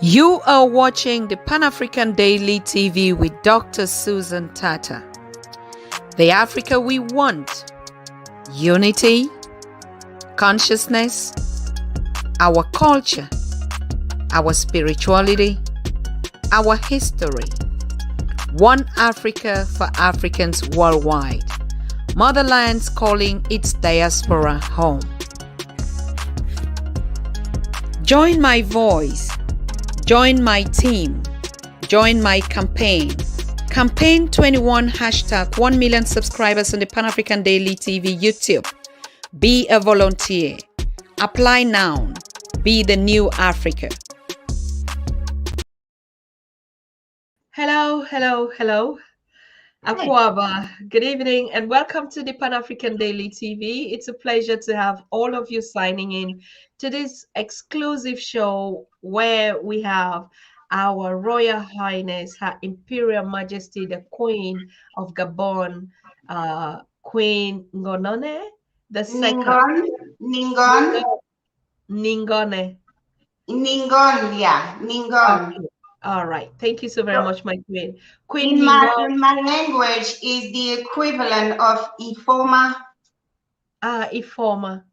You are watching the Pan-African Daily TV with Dr. Susan Tata. The Africa we want: unity, consciousness, our culture, our spirituality, our history. One Africa for Africans worldwide. Motherlands calling its diaspora home. Join my voice. Join my team. Join my campaign. Campaign 21 hashtag 1 million subscribers on the Pan-African Daily TV YouTube. Be a volunteer. Apply now. Be the new Africa. Hello. Akwaba, good evening and welcome to the Pan-African Daily TV. It's a pleasure to have all of you signing in to this exclusive show where we have our Royal Highness, Her Imperial Majesty, the Queen of Gabon, Queen Ngningone, the second. Ngningone. Ngningone. Okay. All right. Thank you so very much, my queen. In my language is the equivalent of Ifoma. Ifoma.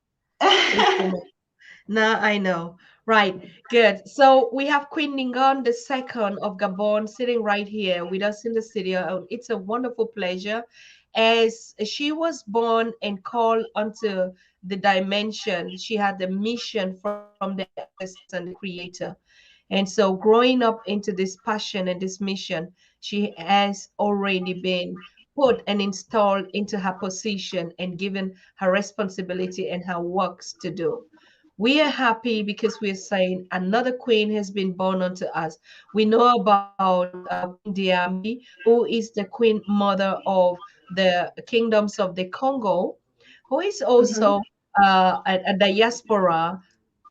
Now I know. Right. Good. So we have Queen Ngningone II of Gabon sitting right here with us in the studio. It's a wonderful pleasure, as she was born and called onto the dimension. She had the mission from the ancestors and the creator. And so growing up into this passion and this mission, she has already been put and installed into her position and given her responsibility and her works to do. We are happy because we're saying another queen has been born unto us. We know about Queen Diambi, who is the queen mother of the kingdoms of the Congo, who is also a diaspora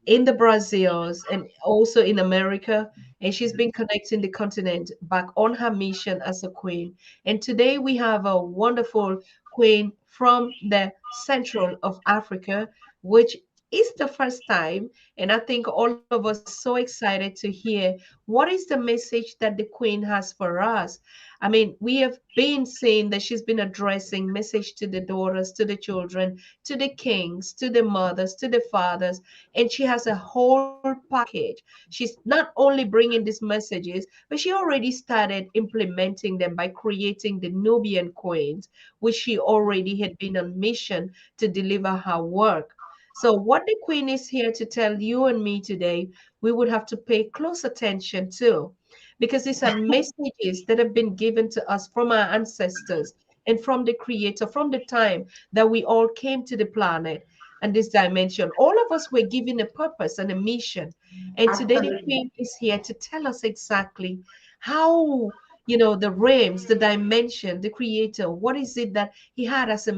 in the Brazils and also in America. And she's been connecting the continent back on her mission as a queen. And today we have a wonderful queen from the central of Africa, which is the first time. And I think all of us are so excited to hear what is the message that the queen has for us. I mean, we have been saying that she's been addressing message to the daughters, to the children, to the kings, to the mothers, to the fathers, and she has a whole package. She's not only bringing these messages, but she already started implementing them by creating the Nubian queens, which she already had been on mission to deliver her work. So, what the queen is here to tell you and me today, we would have to pay close attention to, because these are messages that have been given to us from our ancestors and from the creator from the time that we all came to the planet and this dimension. All of us were given a purpose and a mission. And today the queen is here to tell us exactly how, the realms, the dimension, the creator, what is it that he had as a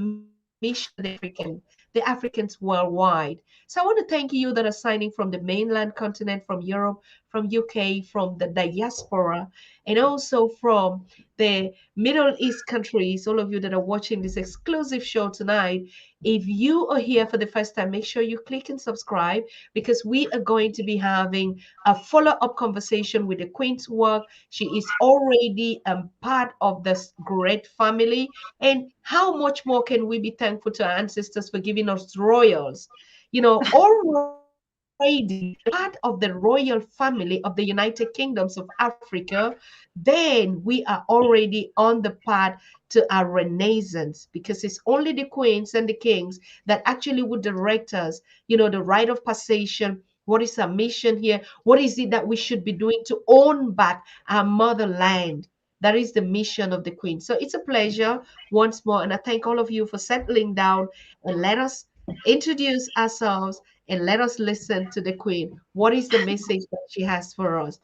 mission for the Africans worldwide. So I want to thank you that are signing from the mainland continent, from Europe, from UK, from the diaspora, and also from the Middle East countries, all of you that are watching this exclusive show tonight. If you are here for the first time, make sure you click and subscribe, because we are going to be having a follow-up conversation with the Queen's work. She is already part of this great family. And how much more can we be thankful to our ancestors for giving us royals? Already part of the royal family of the United Kingdoms of Africa, then we are already on the path to our renaissance, because it's only the queens and the kings that actually would direct us, the rite of passation. What is our mission here? What is it that we should be doing to own back our motherland? That is the mission of the queen. So it's a pleasure once more. And I thank all of you for settling down and let us introduce ourselves and let us listen to the queen. What is the message that she has for us?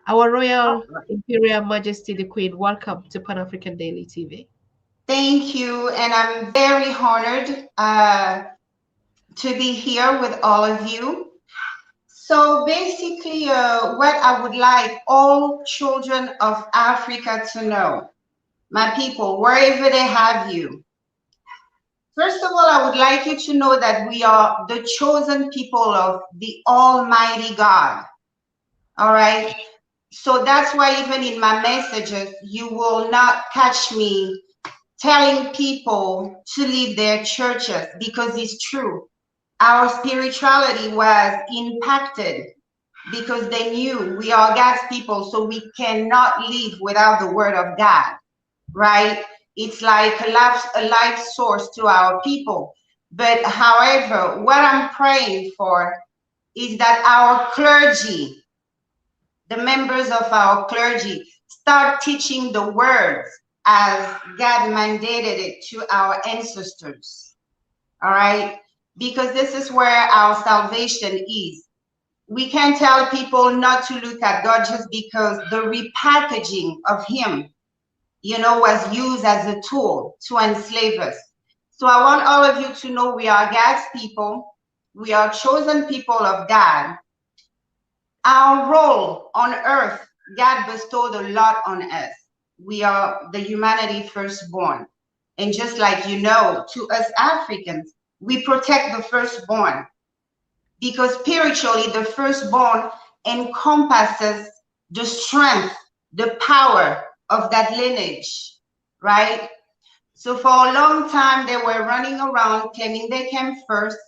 Our Royal Imperial Majesty the Queen, welcome to Pan African Daily TV. Thank you, and I'm very honored to be here with all of you. So basically, what I would like all children of Africa to know, my people, wherever they have you, first of all, I would like you to know that we are the chosen people of the Almighty God. All right. So that's why even in my messages, you will not catch me telling people to leave their churches, because it's true. Our spirituality was impacted because they knew we are God's people, so we cannot live without the word of God, right? It's like a life source to our people. But however, what I'm praying for is that our clergy, the members of our clergy, start teaching the words as God mandated it to our ancestors. All right? Because this is where our salvation is. We can't tell people not to look at God just because the repackaging of Him, was used as a tool to enslave us. So I want all of you to know we are God's people. We are chosen people of God. Our role on earth, God bestowed a lot on us. We are the humanity firstborn. And just like to us Africans, we protect the firstborn, because spiritually, the firstborn encompasses the strength, the power of that lineage, right? So for a long time, they were running around claiming they came first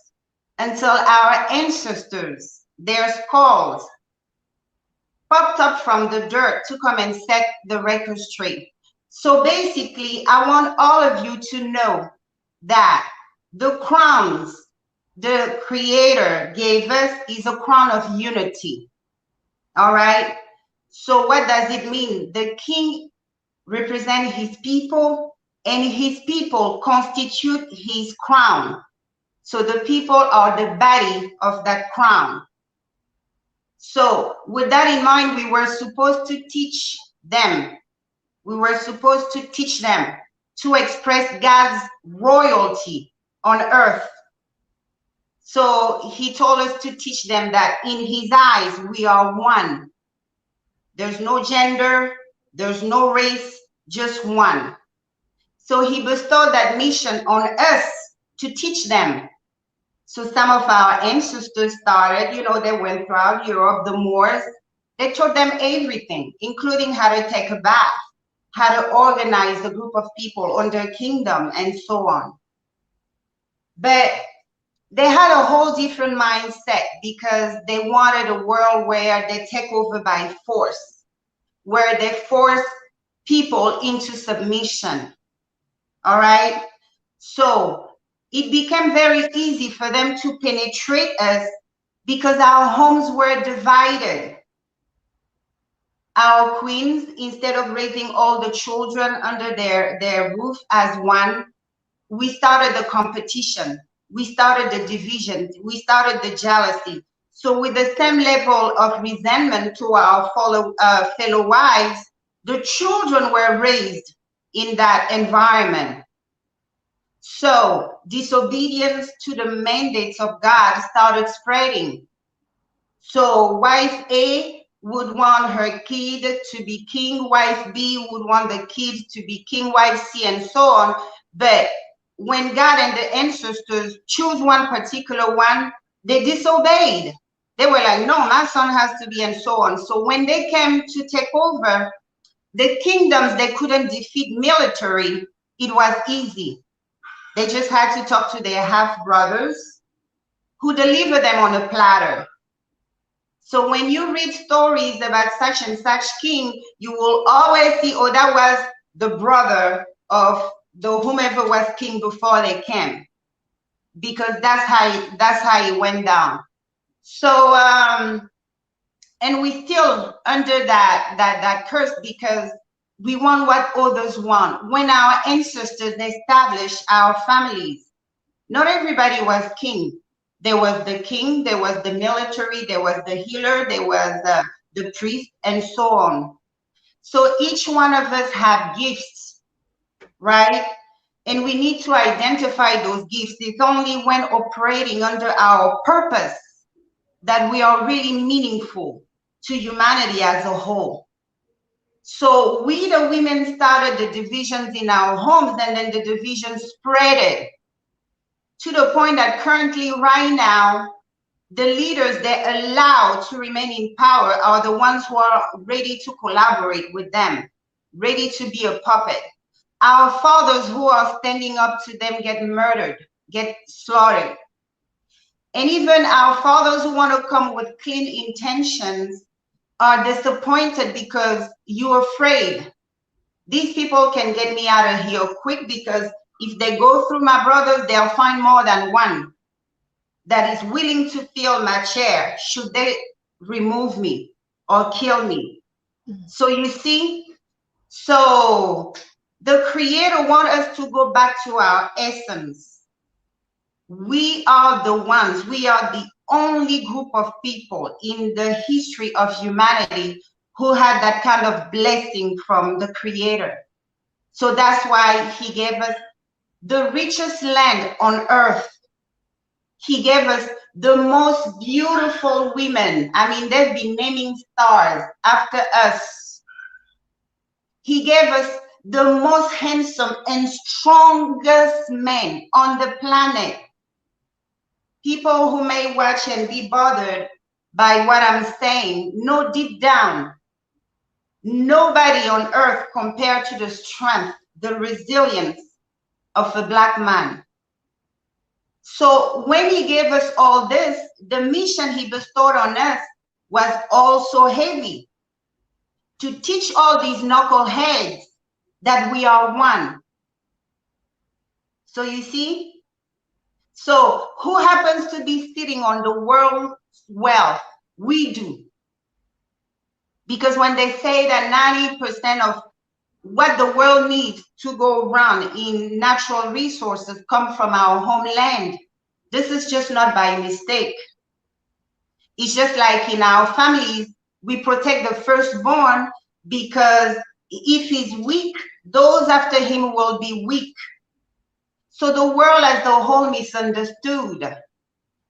until our ancestors, their skulls, popped up from the dirt to come and set the record straight. So basically, I want all of you to know that the crowns the Creator gave us is a crown of unity. All right. So what does it mean? The king represents his people, and his people constitute his crown. So the people are the body of that crown. So with that in mind, we were supposed to teach them. We were supposed to teach them to express God's royalty on earth. So he told us to teach them that in his eyes, we are one. There's no gender, there's no race, just one. So he bestowed that mission on us to teach them. So some of our ancestors started, they went throughout Europe, the Moors. They taught them everything, including how to take a bath, how to organize a group of people on their kingdom, and so on. But they had a whole different mindset, because they wanted a world where they take over by force, where they force people into submission. All right. So it became very easy for them to penetrate us because our homes were divided. Our queens, instead of raising all the children under their roof as one, we started the competition. We started the division. We started the jealousy. So with the same level of resentment to our fellow wives, the children were raised in that environment. So disobedience to the mandates of God started spreading. So wife A would want her kid to be king, wife B would want the kid to be king, wife C, and so on. But when God and the ancestors choose one particular one, they disobeyed. They were like, no, my son has to be, and so on. So when they came to take over the kingdoms, they couldn't defeat military. It was easy. They just had to talk to their half brothers, who delivered them on a platter. So when you read stories about such and such king, you will always see, oh, that was the brother of the whomever was king before they came, because that's how it went down. So and we still under that curse, because we want what others want. When our ancestors established our families, not everybody was king. There was the king, there was the military, there was the healer, there was the priest, and so on. So each one of us have gifts, right? And we need to identify those gifts. It's only when operating under our purpose that we are really meaningful to humanity as a whole. So we, the women, started the divisions in our homes, and then the divisions spread it to the point that currently, right now, the leaders they allow to remain in power are the ones who are ready to collaborate with them, ready to be a puppet. Our fathers who are standing up to them get murdered, get slaughtered. And even our fathers who want to come with clean intentions are disappointed because you're afraid. These people can get me out of here quick because if they go through my brothers, they'll find more than one that is willing to fill my chair should they remove me or kill me. So you see, so the Creator wants us to go back to our essence. We are the ones, we are the only group of people in the history of humanity who had that kind of blessing from the Creator. So that's why He gave us the richest land on earth. He gave us the most beautiful women. I mean, they've been naming stars after us. He gave us the most handsome and strongest men on the planet. People who may watch and be bothered by what I'm saying know deep down, nobody on earth compared to the strength, the resilience of a Black man. So when He gave us all this, the mission He bestowed on us was also heavy. To teach all these knuckleheads that we are one. So you see? So who happens to be sitting on the world's wealth? We do. Because when they say that 90% of what the world needs to go around in natural resources come from our homeland, this is just not by mistake. It's just like in our families, we protect the firstborn because if he's weak, those after him will be weak. So the world as a whole misunderstood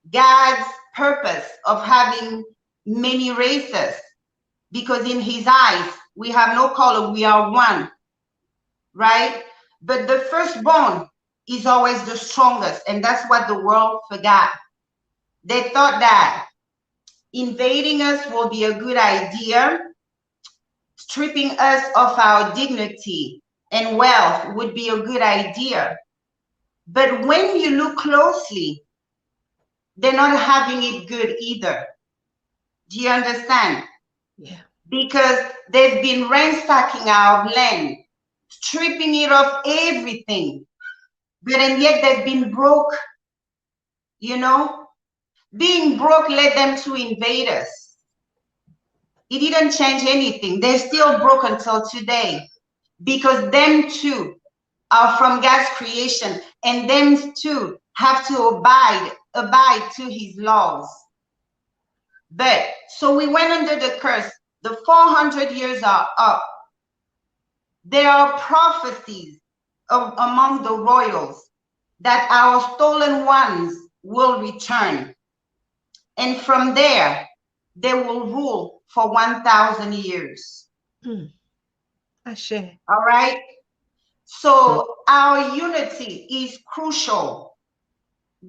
God's purpose of having many races, because in His eyes, we have no color, we are one, right? But the firstborn is always the strongest, and that's what the world forgot. They thought that invading us will be a good idea, stripping us of our dignity and wealth would be a good idea. But when you look closely, they're not having it good either. Do you understand? Yeah. Because they've been ransacking our land, stripping it of everything. But and yet they've been broke, you know? Being broke led them to invade us. It didn't change anything. They're still broke until today because them too are from God's creation and them too have to abide to His laws. But so we went under the curse. The 400 years are up. There are prophecies among the royals that our stolen ones will return. And from there, they will rule for 1,000 years. Ashe. All right? So our unity is crucial.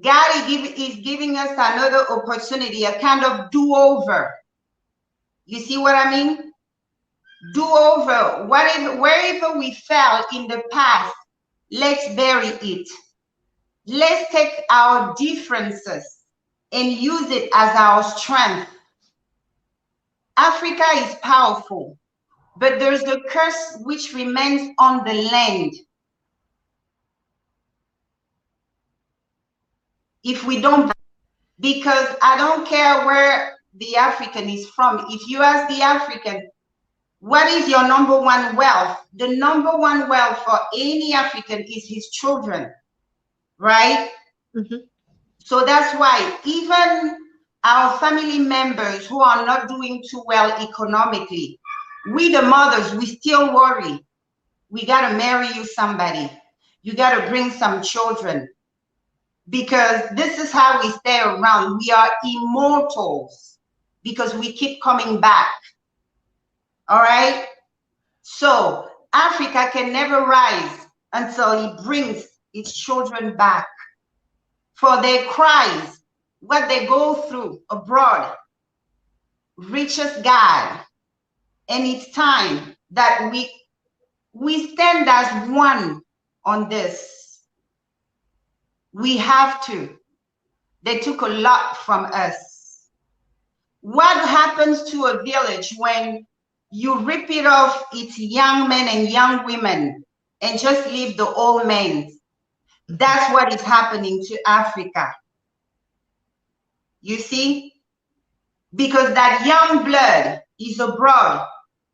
God is giving us another opportunity, a kind of do-over. You see what I mean? Do-over. Wherever we fell in the past, let's bury it. Let's take our differences and use it as our strength. Africa is powerful, but there's a curse which remains on the land. If we don't, because I don't care where the African is from. If you ask the African, what is your number one wealth? The number one wealth for any African is his children, right? So that's why even our family members who are not doing too well economically, we the mothers, we still worry. We got to marry you somebody. You got to bring some children. Because this is how we stay around. We are immortals because we keep coming back. All right? So Africa can never rise until it brings its children back. For their cries what they go through abroad reaches God. And it's time that we stand as one on this. We have to. They took a lot from us. What happens to a village when you rip it off its young men and young women and just leave the old men? That's what is happening to Africa. You see? Because that young blood is abroad,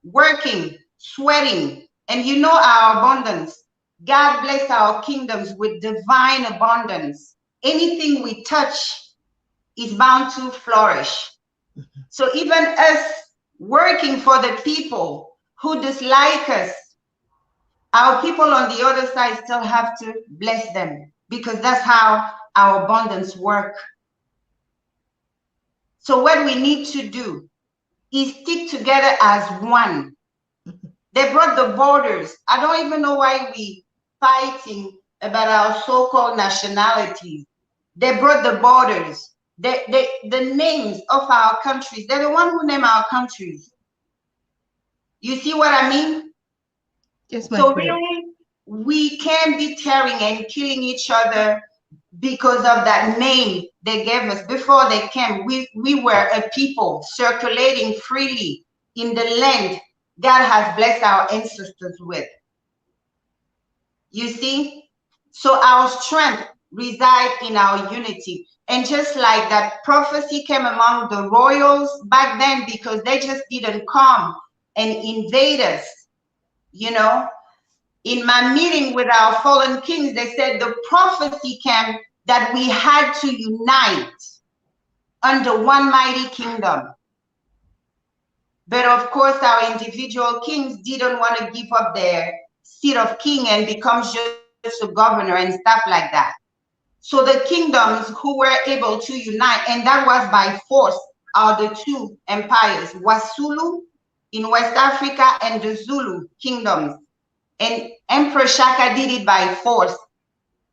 working, sweating, and you know our abundance. God bless our kingdoms with divine abundance. Anything we touch is bound to flourish. So even us working for the people who dislike us, our people on the other side still have to bless them, because that's how our abundance works. So what we need to do is stick together as one. They brought the borders. I don't even know why we fighting about our so-called nationalities. They brought the borders. The names of our countries. They're the one who name our countries. You see what I mean? Yes, my So queen. really, we can't be tearing and killing each other because of that name they gave us. Before they came, we were a people circulating freely in the land God has blessed our ancestors with. You see? So our strength resides in our unity. And just like that prophecy came among the royals back then, because they just didn't come and invade us, you know? In my meeting with our fallen kings, they said the prophecy came that we had to unite under one mighty kingdom. But of course, our individual kings didn't want to give up their seat of king and become just a governor and stuff like that. So the kingdoms who were able to unite, and that was by force, are the two empires, Wasulu in West Africa and the Zulu kingdoms. And Emperor Shaka did it by force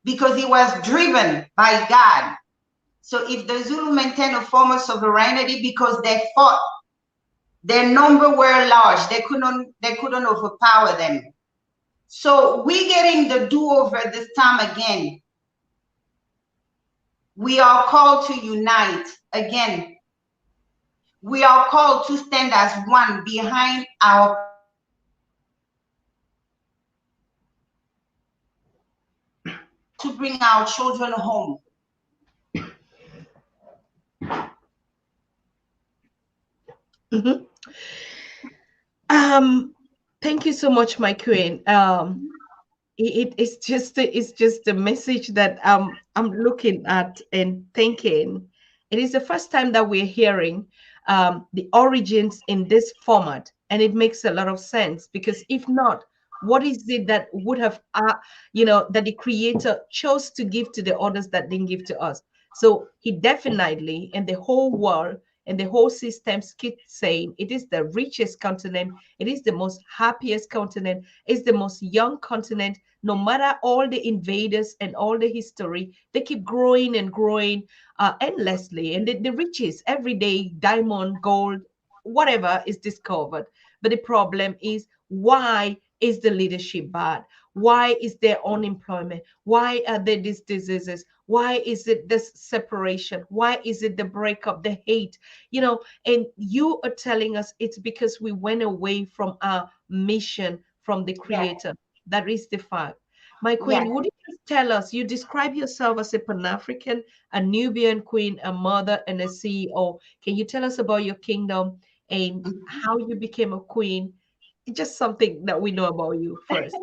because he was driven by God. So if the Zulu maintained a form of sovereignty because they fought, their number were large, they couldn't overpower them. So we getting the do-over this time again. We are called to unite again. We are called to stand as one behind our to bring our children home. Mm-hmm. Thank you so much, my queen. It's just a message that I'm looking at and thinking. It is the first time that we're hearing the origins in this format, and it makes a lot of sense, because if not, what is it that would have that the creator chose to give to the others that didn't give to us? So he definitely, and the whole world and the whole systems keep saying it is the richest continent, it is the most happiest continent, it's the most young continent. No matter all the invaders and all the history, they keep growing and growing endlessly. And the riches every day, diamond, gold, whatever is discovered. But the problem is, why is the leadership bad? Why is there unemployment? Why are there these diseases? Why is it this separation? Why is it the breakup, the hate? And you are telling us it's because we went away from our mission from the Yes, creator. That is the fact. My yes. queen, would you just tell us, you describe yourself as a Pan-African, a Nubian queen, a mother, and a CEO. Can you tell us about your kingdom and how you became a queen? Just something that we know about you first.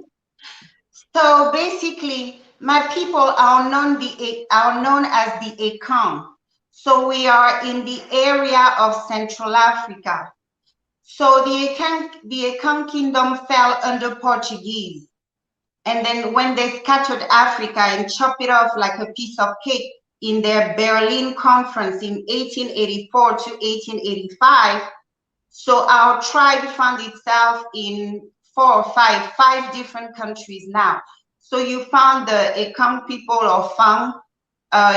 So basically, my people are known as the Akan. So we are in the area of Central Africa. So the Akan kingdom fell under Portuguese. And then when they scattered Africa and chopped it off like a piece of cake in their Berlin conference in 1884 to 1885, so our tribe found itself in five different countries now. So you found the Ekang people of Fang,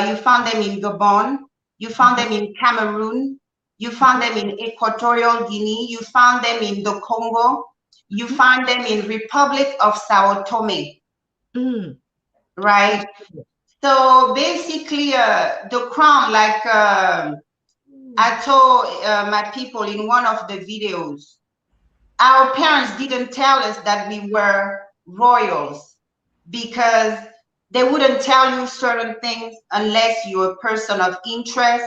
you found them in Gabon, You found them in Cameroon. You found them in Equatorial Guinea. You found them in the Congo. You find them in Republic of Sao Tome, Mm. right? So basically, the crown, like I told my people in one of the videos, our parents didn't tell us that we were royals because they wouldn't tell you certain things unless you're a person of interest.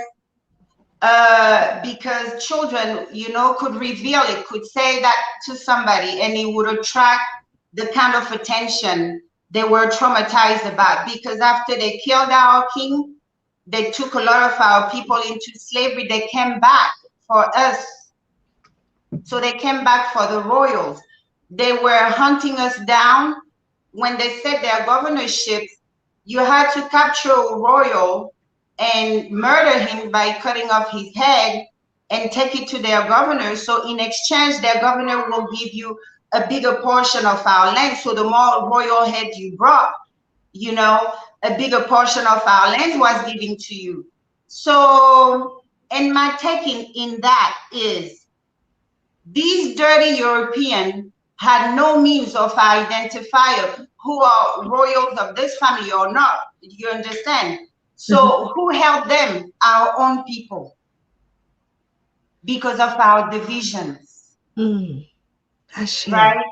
Because children, you know, could reveal it, could say that to somebody, and it would attract the kind of attention they were traumatized about. Because after they killed our king, they took a lot of our people into slavery. They came back for us. So they came back for the royals. They were hunting us down. When they set their governorships, you had to capture a royal and murder him by cutting off his head and take it to their governor. So in exchange, their governor will give you a bigger portion of our land. So the more royal heads you brought, you know, a bigger portion of our land was given to you. So, and my taking in that is, these dirty Europeans had no means of identifying who are royals of this family or not. You understand? So who helped them? Our own people, because of our divisions, Mm. Ashe. right?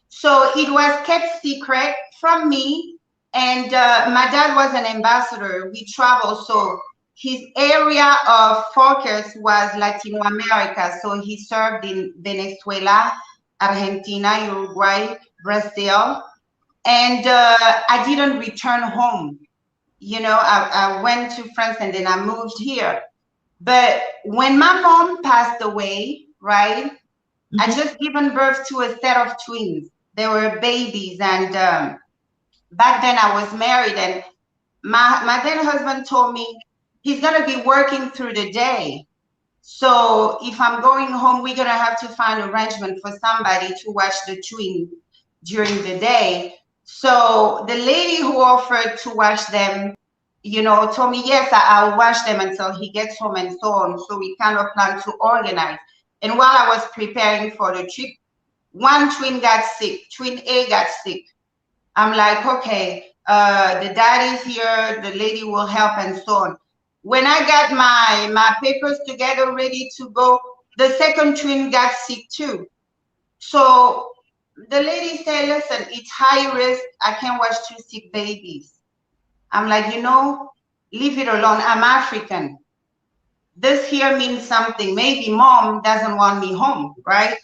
So it was kept secret from me. And my dad was an ambassador. We traveled. So his area of focus was Latino America. So he served in Venezuela, Argentina, Uruguay, Brazil. And I didn't return home. You know, I went to France and then I moved here. But when my mom passed away, right, I just given birth to a set of twins. They were babies. And back then I was married, and my then husband told me he's going to be working through the day. So if I'm going home, we're going to have to find arrangement for somebody to watch the twins during the day. So the lady who offered to watch them, you know, told me, yes, I'll watch them until he gets home and so on. So we kind of plan to organize. And while I was preparing for the trip, one twin got sick. Twin A got sick. I'm like, okay, the dad is here, the lady will help and so on. When I got my papers together, ready to go, the second twin got sick too. So the lady said, listen, it's high risk. I can't watch two sick babies. I'm like, you know, leave it alone. I'm African. This here means something. Maybe mom doesn't want me home, right?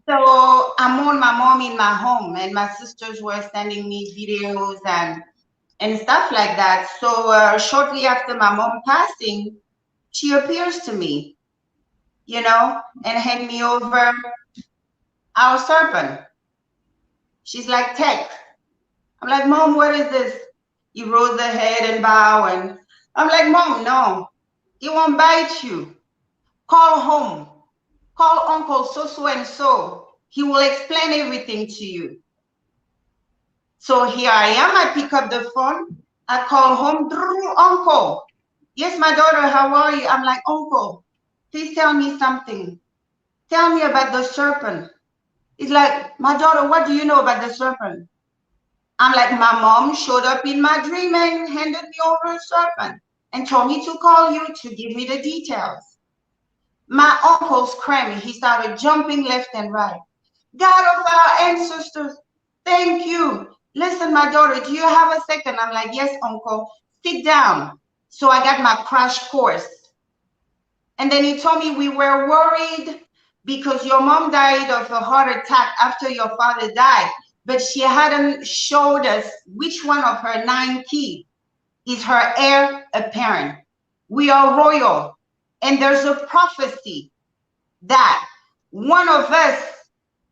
So I'm on my mom in my home, and my sisters were sending me videos and stuff like that. So shortly after my mom passing, she appears to me, you know, and hand me over our serpent. She's like, take. I'm like, mom, what is this? You roll the head and bow, and I'm like, mom, no, it won't bite you. Call home. Call uncle so and so. He will explain everything to you. So here I am. I pick up the phone. I call home. Uncle. Yes, my daughter, how are you? I'm like, uncle, please tell me something. Tell me about the serpent. He's like, my daughter, what do you know about the serpent? I'm like, my mom showed up in my dream and handed me over a serpent and told me to call you to give me the details. My uncle screamed. He started jumping left and right. God of our ancestors, thank you. Listen, my daughter, do you have a second? I'm like, yes, uncle, sit down. So I got my crash course. And then he told me we were worried because your mom died of a heart attack after your father died, but she hadn't showed us which one of her 9 kids is her heir apparent. We are royal, and there's a prophecy that one of us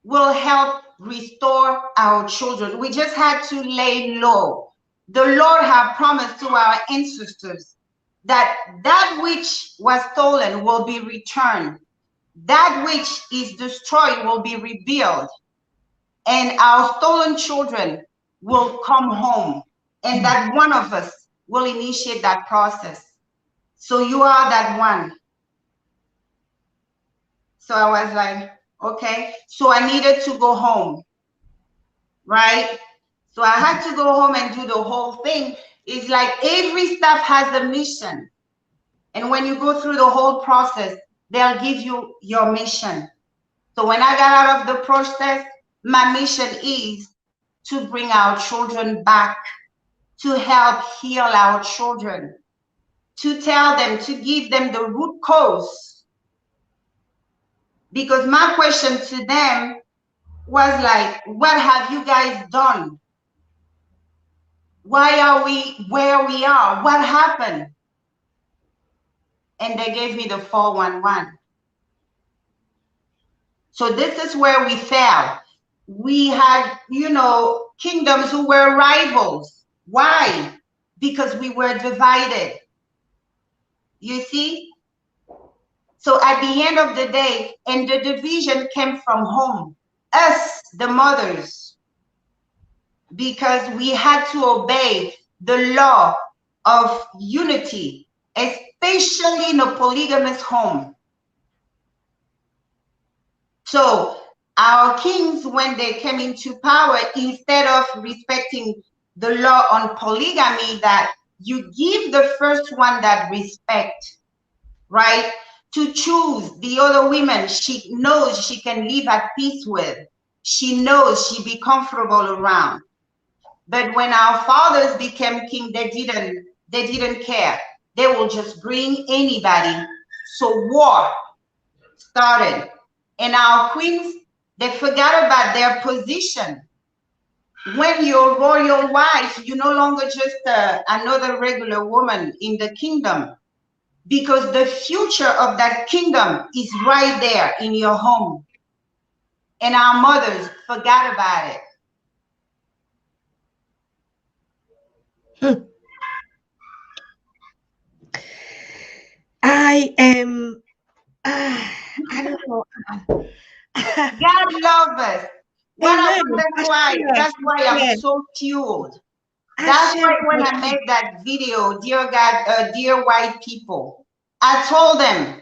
will help restore our children. We just had to lay low. The Lord had promised to our ancestors that that which was stolen will be returned. That which is destroyed will be rebuilt. And our stolen children will come home. And that one of us will initiate that process. So you are that one. So I was like, okay. So I needed to go home, right? So I had to go home and do the whole thing. It's like every staff has a mission. And when you go through the whole process, they'll give you your mission. So when I got out of the process, my mission is to bring our children back, to help heal our children, to tell them, to give them the root cause. Because my question to them was like, what have you guys done? Why are we where we are? What happened? And they gave me the 411. So this is where we fell. We had, you know, kingdoms who were rivals. Why? Because we were divided. You see? So at the end of the day, and the division came from home, us, the mothers, because we had to obey the law of unity, especially in a polygamous home. So our kings, when they came into power, instead of respecting the law on polygamy, that you give the first one that respect, right? To choose the other women she knows she can live at peace with. She knows she be comfortable around. But when our fathers became king, they didn't care. They will just bring anybody. So war started. And our queens, they forgot about their position. When you're royal wife, you're no longer just another regular woman in the kingdom, because the future of that kingdom is right there in your home. And our mothers forgot about it. I am, I don't know. God love us. Amen. That's why I'm Amen. so fueled. I That's share why when my I made that video, dear God, dear white people, I told them,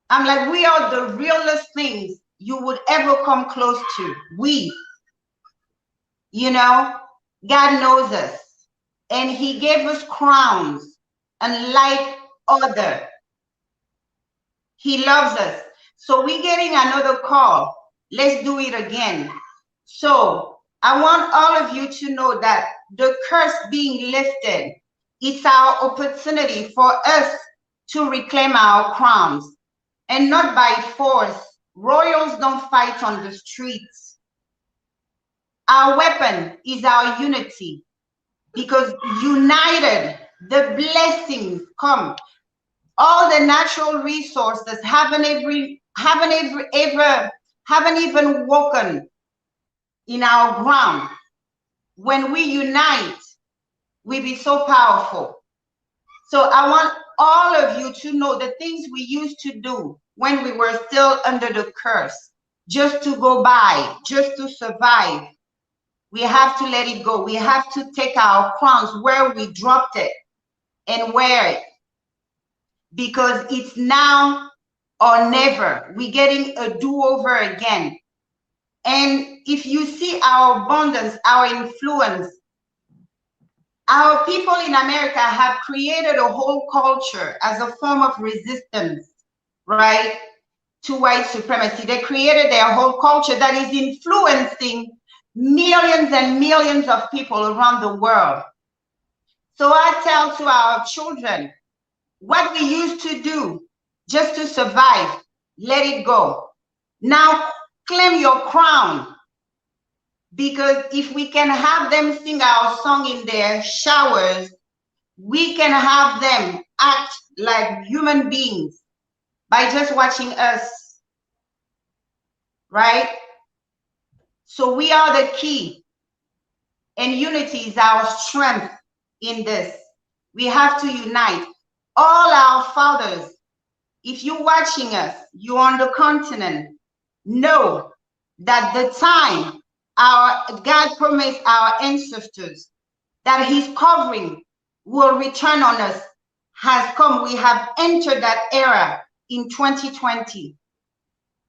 I'm like, we are the realest things you would ever come close to. We, you know, God knows us. And he gave us crowns unlike other. He loves us. So we're getting another call. Let's do it again. So I want all of you to know that the curse being lifted, it's our opportunity for us to reclaim our crowns, and not by force. Royals don't fight on the streets. Our weapon is our unity, because united, the blessings come. All the natural resources haven't even woken in our ground. When we unite, we be so powerful. So I want all of you to know the things we used to do when we were still under the curse, just to go by, just to survive. We have to let it go. We have to take our crowns where we dropped it and wear it, because it's now or never. We're getting a do-over again. And if you see our abundance, our influence, our people in America have created a whole culture as a form of resistance, right, to white supremacy. They created their whole culture that is influencing millions and millions of people around the world. So I tell to our children, what we used to do just to survive, let it go. Now claim your crown, because if we can have them sing our song in their showers, we can have them act like human beings by just watching us, right? So we are the key, and unity is our strength in this. We have to unite. All our fathers, if you're watching us, you're on the continent, know that the time our God promised our ancestors that his covering will return on us has come. We have entered that era in 2020.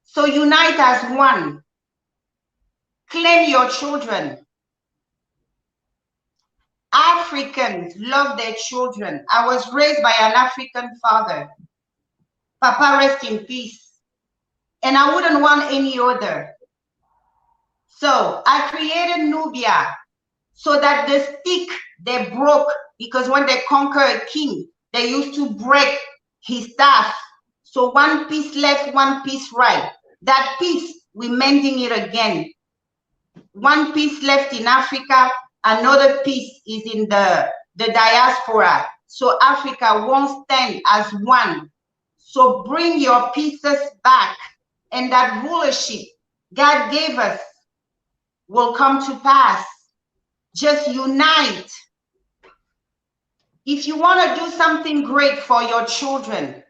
So unite as one. Claim your children. Africans love their children. I was raised by an African father. Papa, rest in peace. And I wouldn't want any other. So I created Nubia so that the stick they broke, because when they conquer a king, they used to break his staff. So one piece left, one piece right. That piece, we're mending it again. One piece left in Africa, another piece is in the diaspora. So Africa won't stand as one. So bring your pieces back, and that rulership God gave us will come to pass. Just unite. If you want to do something great for your children,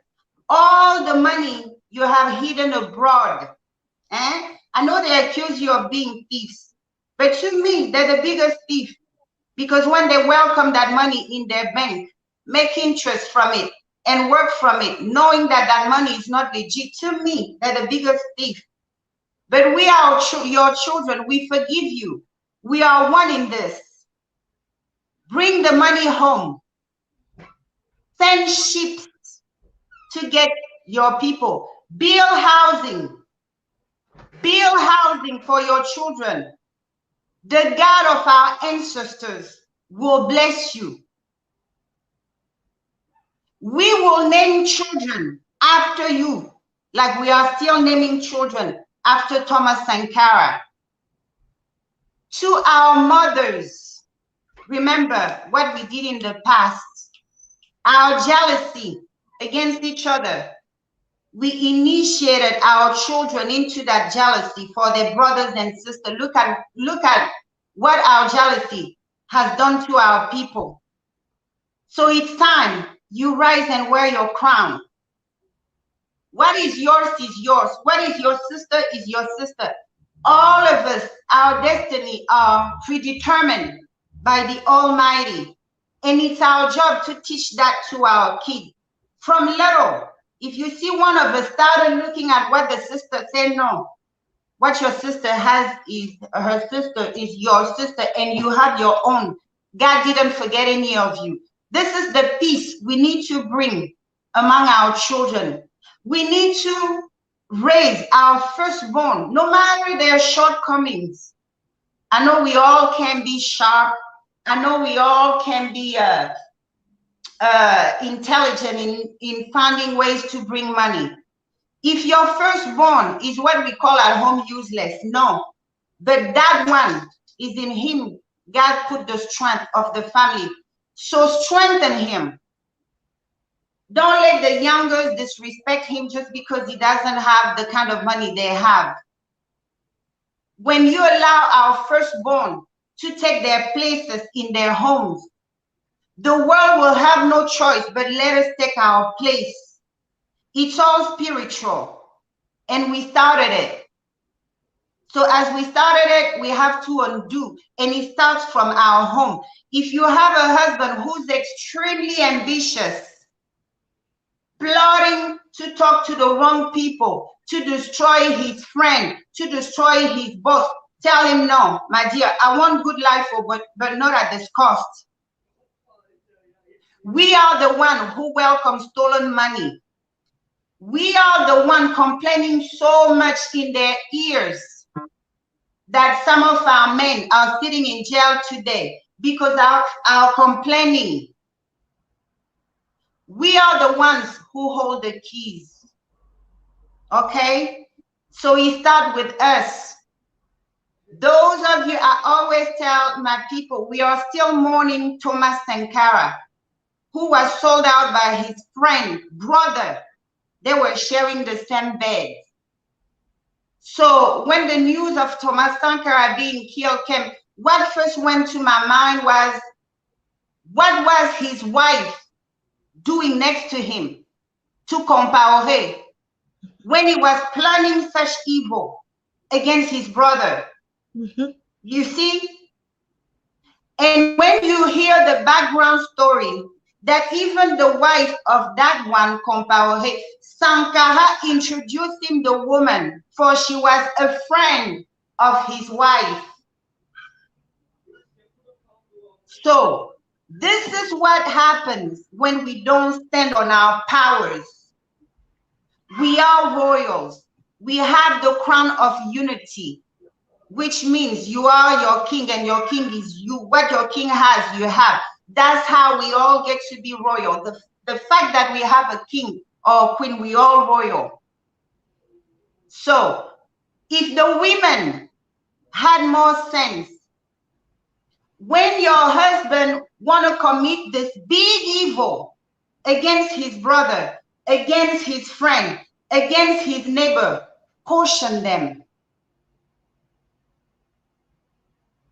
all the money you have hidden abroad, I know they accuse you of being thieves, but to me, they're the biggest thief, because when they welcome that money in their bank, make interest from it and work from it, knowing that that money is not legit, to me, they're the biggest thief. But we are your children. We forgive you. We are one in this. Bring the money home. Send ships to get your people. Build housing. Build housing for your children. The God of our ancestors will bless you. We will name children after you, like we are still naming children after Thomas Sankara. To our mothers, remember what we did in the past. Our jealousy against each other. We initiated our children into that jealousy for their brothers and sisters. Look at what our jealousy has done to our people. So it's time you rise and wear your crown. What is yours is yours. What is your sister is your sister. All of us, our destiny are predetermined by the Almighty. And it's our job to teach that to our kids. From little, if you see one of us started looking at what the sister said, no. What your sister has is her sister is your sister, and you have your own. God didn't forget any of you. This is the peace we need to bring among our children. We need to raise our firstborn, no matter their shortcomings. I know we all can be sharp. I know we all can be intelligent in finding ways to bring money. If your firstborn is what we call at home useless, no. But that one is in him. God put the strength of the family. So strengthen him. Don't let the youngers disrespect him just because he doesn't have the kind of money they have. When you allow our firstborn to take their places in their homes, the world will have no choice but let us take our place. It's all spiritual, and we started it. So as we started it, we have to undo, and it starts from our home. If you have a husband who's extremely ambitious, plotting to talk to the wrong people, to destroy his friend, to destroy his boss, tell him, no, my dear, I want good life, but not at this cost. We are the one who welcomes stolen money. We are the one complaining so much in their ears that some of our men are sitting in jail today because of our complaining. We are the ones who hold the keys. Okay? So it starts with us. Those of you, I always tell my people, we are still mourning Thomas Sankara, who was sold out by his friend, brother. They were sharing the same bed. So when the news of Thomas Sankara being killed came, what first went to my mind was, what was his wife doing next to him to Compaoré when he was planning such evil against his brother? You see? And when you hear the background story, that even the wife of that one, Compaore, Sankara introduced him the woman, for she was a friend of his wife. So this is what happens when we don't stand on our powers. We are royals. We have the crown of unity, which means you are your king and your king is you. What your king has, you have. That's how we all get to be royal. The fact that we have a king or a queen, we all royal. So if the women had more sense, when your husband want to commit this big evil against his brother, against his friend, against his neighbor, caution them.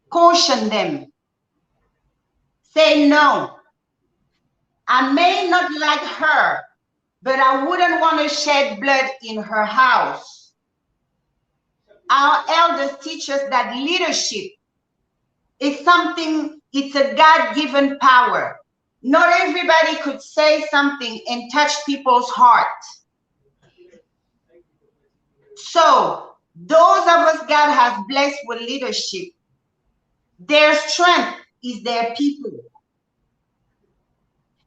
Caution them. Say, no, I may not like her, but I wouldn't want to shed blood in her house. Our elders teach us that leadership is something, it's a God-given power. Not everybody could say something and touch people's heart. So those of us God has blessed with leadership, their strength is their people.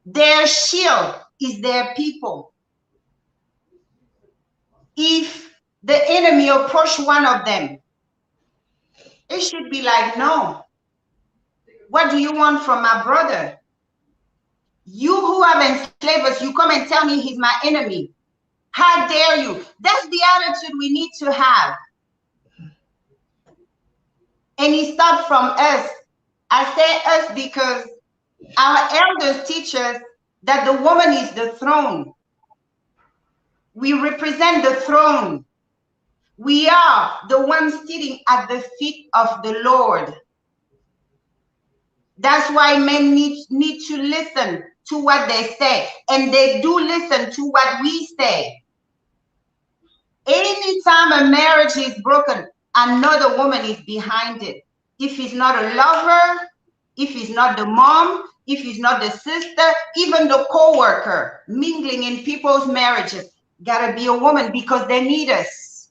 Their shield is their people. If the enemy approach one of them, it should be like, no, what do you want from my brother? You who have enslaved us, you come and tell me he's my enemy. How dare you? That's the attitude we need to have. And it starts from us. I say us because our elders teach us that the woman is the throne. We represent the throne. We are the ones sitting at the feet of the Lord. That's why men need to listen to what they say. And they do listen to what we say. Anytime a marriage is broken, another woman is behind it. If he's not a lover, if he's not the mom, if he's not the sister, even the co-worker mingling in people's marriages, gotta be a woman because they need us.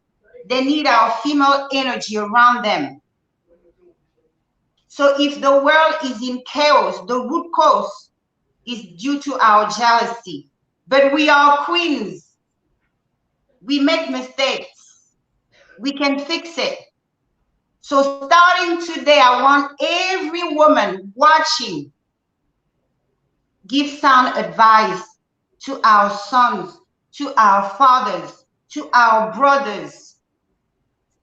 They need our female energy around them. So if the world is in chaos, the root cause is due to our jealousy. But we are queens. We make mistakes. We can fix it. So starting today, I want every woman watching give sound advice to our sons, to our fathers, to our brothers.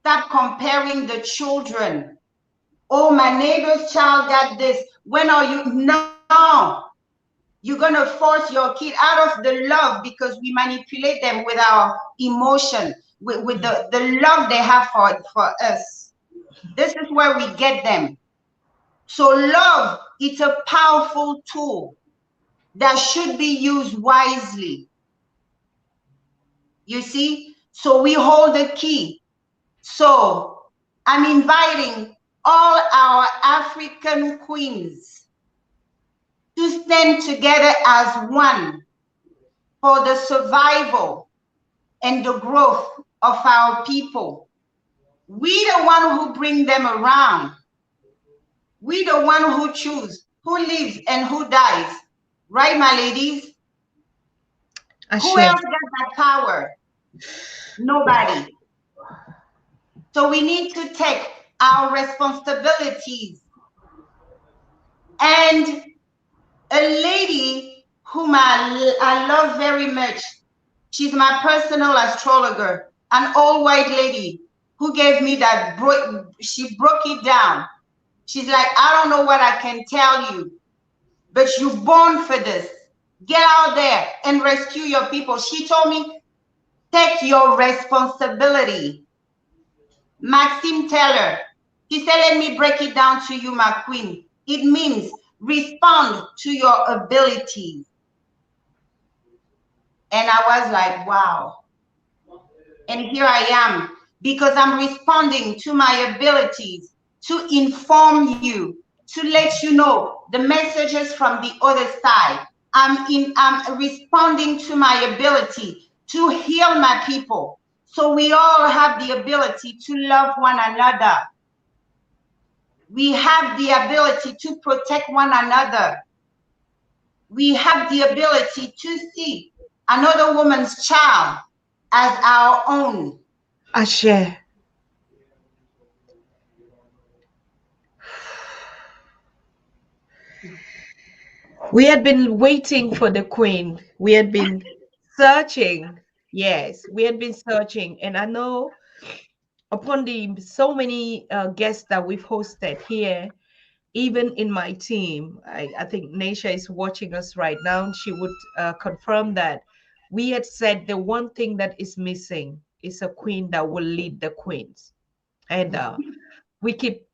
Stop comparing the children. Oh, my neighbor's child got this. When are you? No. You're going to force your kid out of the love because we manipulate them with our emotion, with the love they have for us. This is where we get them. So love, it's a powerful tool that should be used wisely. You see? So we hold the key. So I'm inviting all our African queens to stand together as one for the survival and the growth of our people. We the one who bring them around. We the one who choose who lives and who dies. Right, my ladies? Who else got that power? Nobody. So we need to take our responsibilities. And a lady whom I love very much, she's my personal astrologer, an old white lady who gave me that, she broke it down. She's like, I don't know what I can tell you, but you're born for this. Get out there and rescue your people. She told me, take your responsibility. Maxime Taylor, he said, let me break it down to you, my queen. It means respond to your abilities. And I was like, wow. And here I am, because I'm responding to my abilities to inform you, to let you know the messages from the other side. I'm responding to my ability to heal my people. So we all have the ability to love one another. We have the ability to protect one another. We have the ability to see another woman's child as our own. Ashe. We had been waiting for the queen. We had been searching. Yes, we had been searching. And I know upon the so many guests that we've hosted here, even in my team, I think Naisha is watching us right now. She would confirm that we had said the one thing that is missing is a queen that will lead the queens. And we keep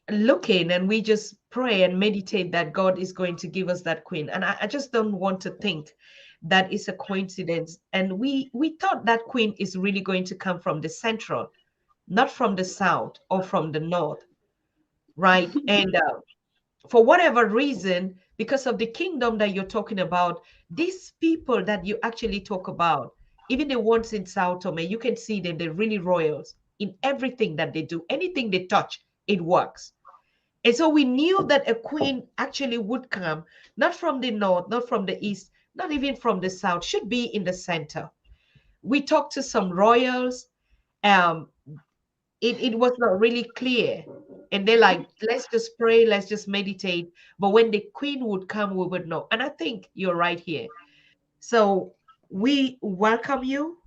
looking and we just pray and meditate that God is going to give us that queen. And I just don't want to think that is a coincidence. And we thought that queen is really going to come from the central, not from the south or from the north, right? And for whatever reason, because of the kingdom that you're talking about, these people that you actually talk about, even the ones in Sao Tome, you can see them, they're really royals in everything that they do. Anything they touch, it works. And so we knew that a queen actually would come, not from the north, not from the east, not even from the south, should be in the center. We talked to some royals. Um, it was not really clear. And they're like, let's just pray, let's just meditate. But when the queen would come, we would know. And I think you're right here. So we welcome you.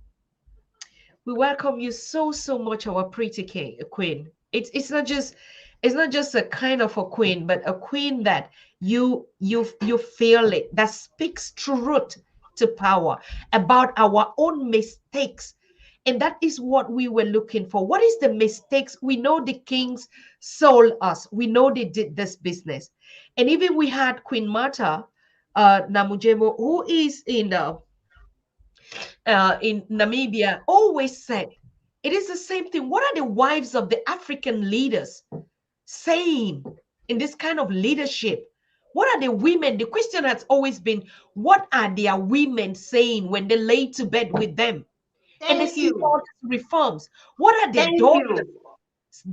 We welcome you so so much, our pretty king, queen. It's not just a kind of a queen, but a queen that you feel it, that speaks truth to power about our own mistakes. And that is what we were looking for. What is the mistakes? We know the kings sold us. We know they did this business. And even we had Queen Martha Namujemo, who is in Namibia, always said, it is the same thing. What are the wives of the African leaders saying in this kind of leadership? What are the women? The question has always been, what are their women saying when they lay to bed with them? And they Thank see you. all these reforms. What are their Thank daughters you.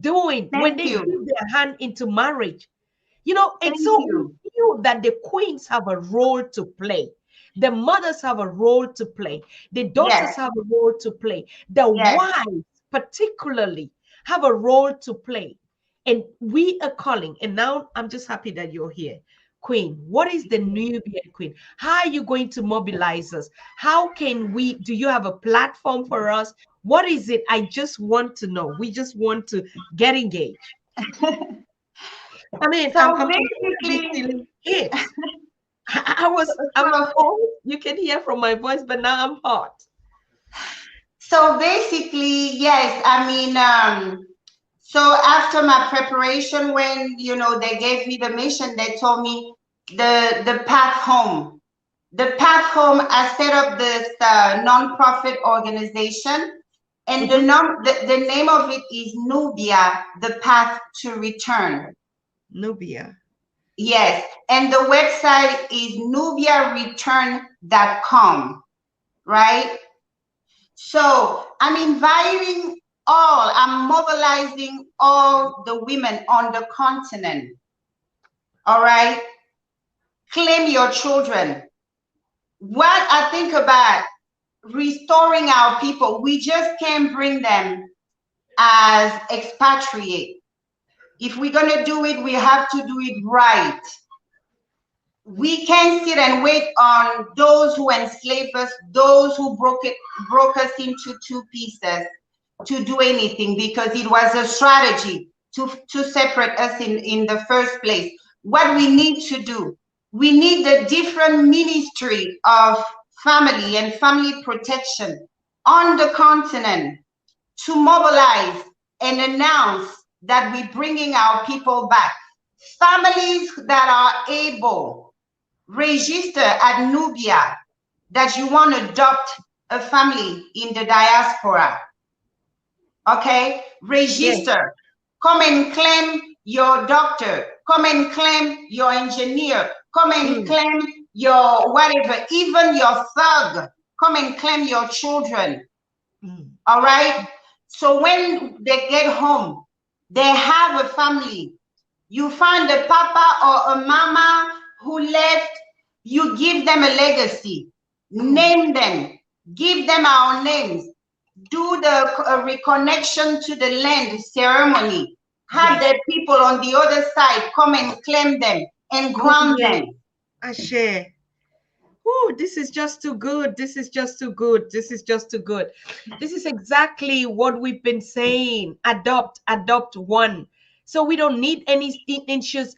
doing when Thank they give you. their hand into marriage? And Thank so we you. feel that the queens have a role to play. The mothers have a role to play. The daughters Yes. have a role to play. The Yes. wives, particularly, have a role to play. And we are calling. And now I'm just happy that you're here. Queen, what is the Nubian queen? How are you going to mobilize us? How can we? Do you have a platform for us? What is it? I just want to know. We just want to get engaged. I mean, I'm So going to be basically, feeling it. I'm so cold. You can hear from my voice, but now I'm hot. so basically, yes. I mean, so after my preparation, when they gave me the mission, they told me the path home. The path home. I set up this non-profit organization, and Mhm. the name of it is Nubia, the path to return. Nubia. Yes, and the website is nubiareturn.com, right? So I'm mobilizing all the women on the continent. All right, claim your children. What I think about restoring our people, we just can't bring them as expatriate. If we're gonna do it, we have to do it right. We can't sit and wait on those who enslaved us, those who broke us into two pieces to do anything, because it was a strategy to separate us in the first place. What we need to do, we need the different ministry of family and family protection on the continent to mobilize and announce that we're bringing our people back. Families that are able, register at Nubia that you want to adopt a family in the diaspora. Okay, Yes. register. Come and claim your doctor. Come and claim your engineer. Come and Mm. claim your whatever, even your thug, come and claim your children. All right. So when they get home, they have a family. You find a papa or a mama who left, you give them a legacy, name them, give them our names, do the reconnection to the land ceremony, have the people on the other side come and claim them and ground them. I share. Oh, this is just too good. This is just too good. This is just too good. This is exactly what we've been saying. Adopt, adopt one. So we don't need any issues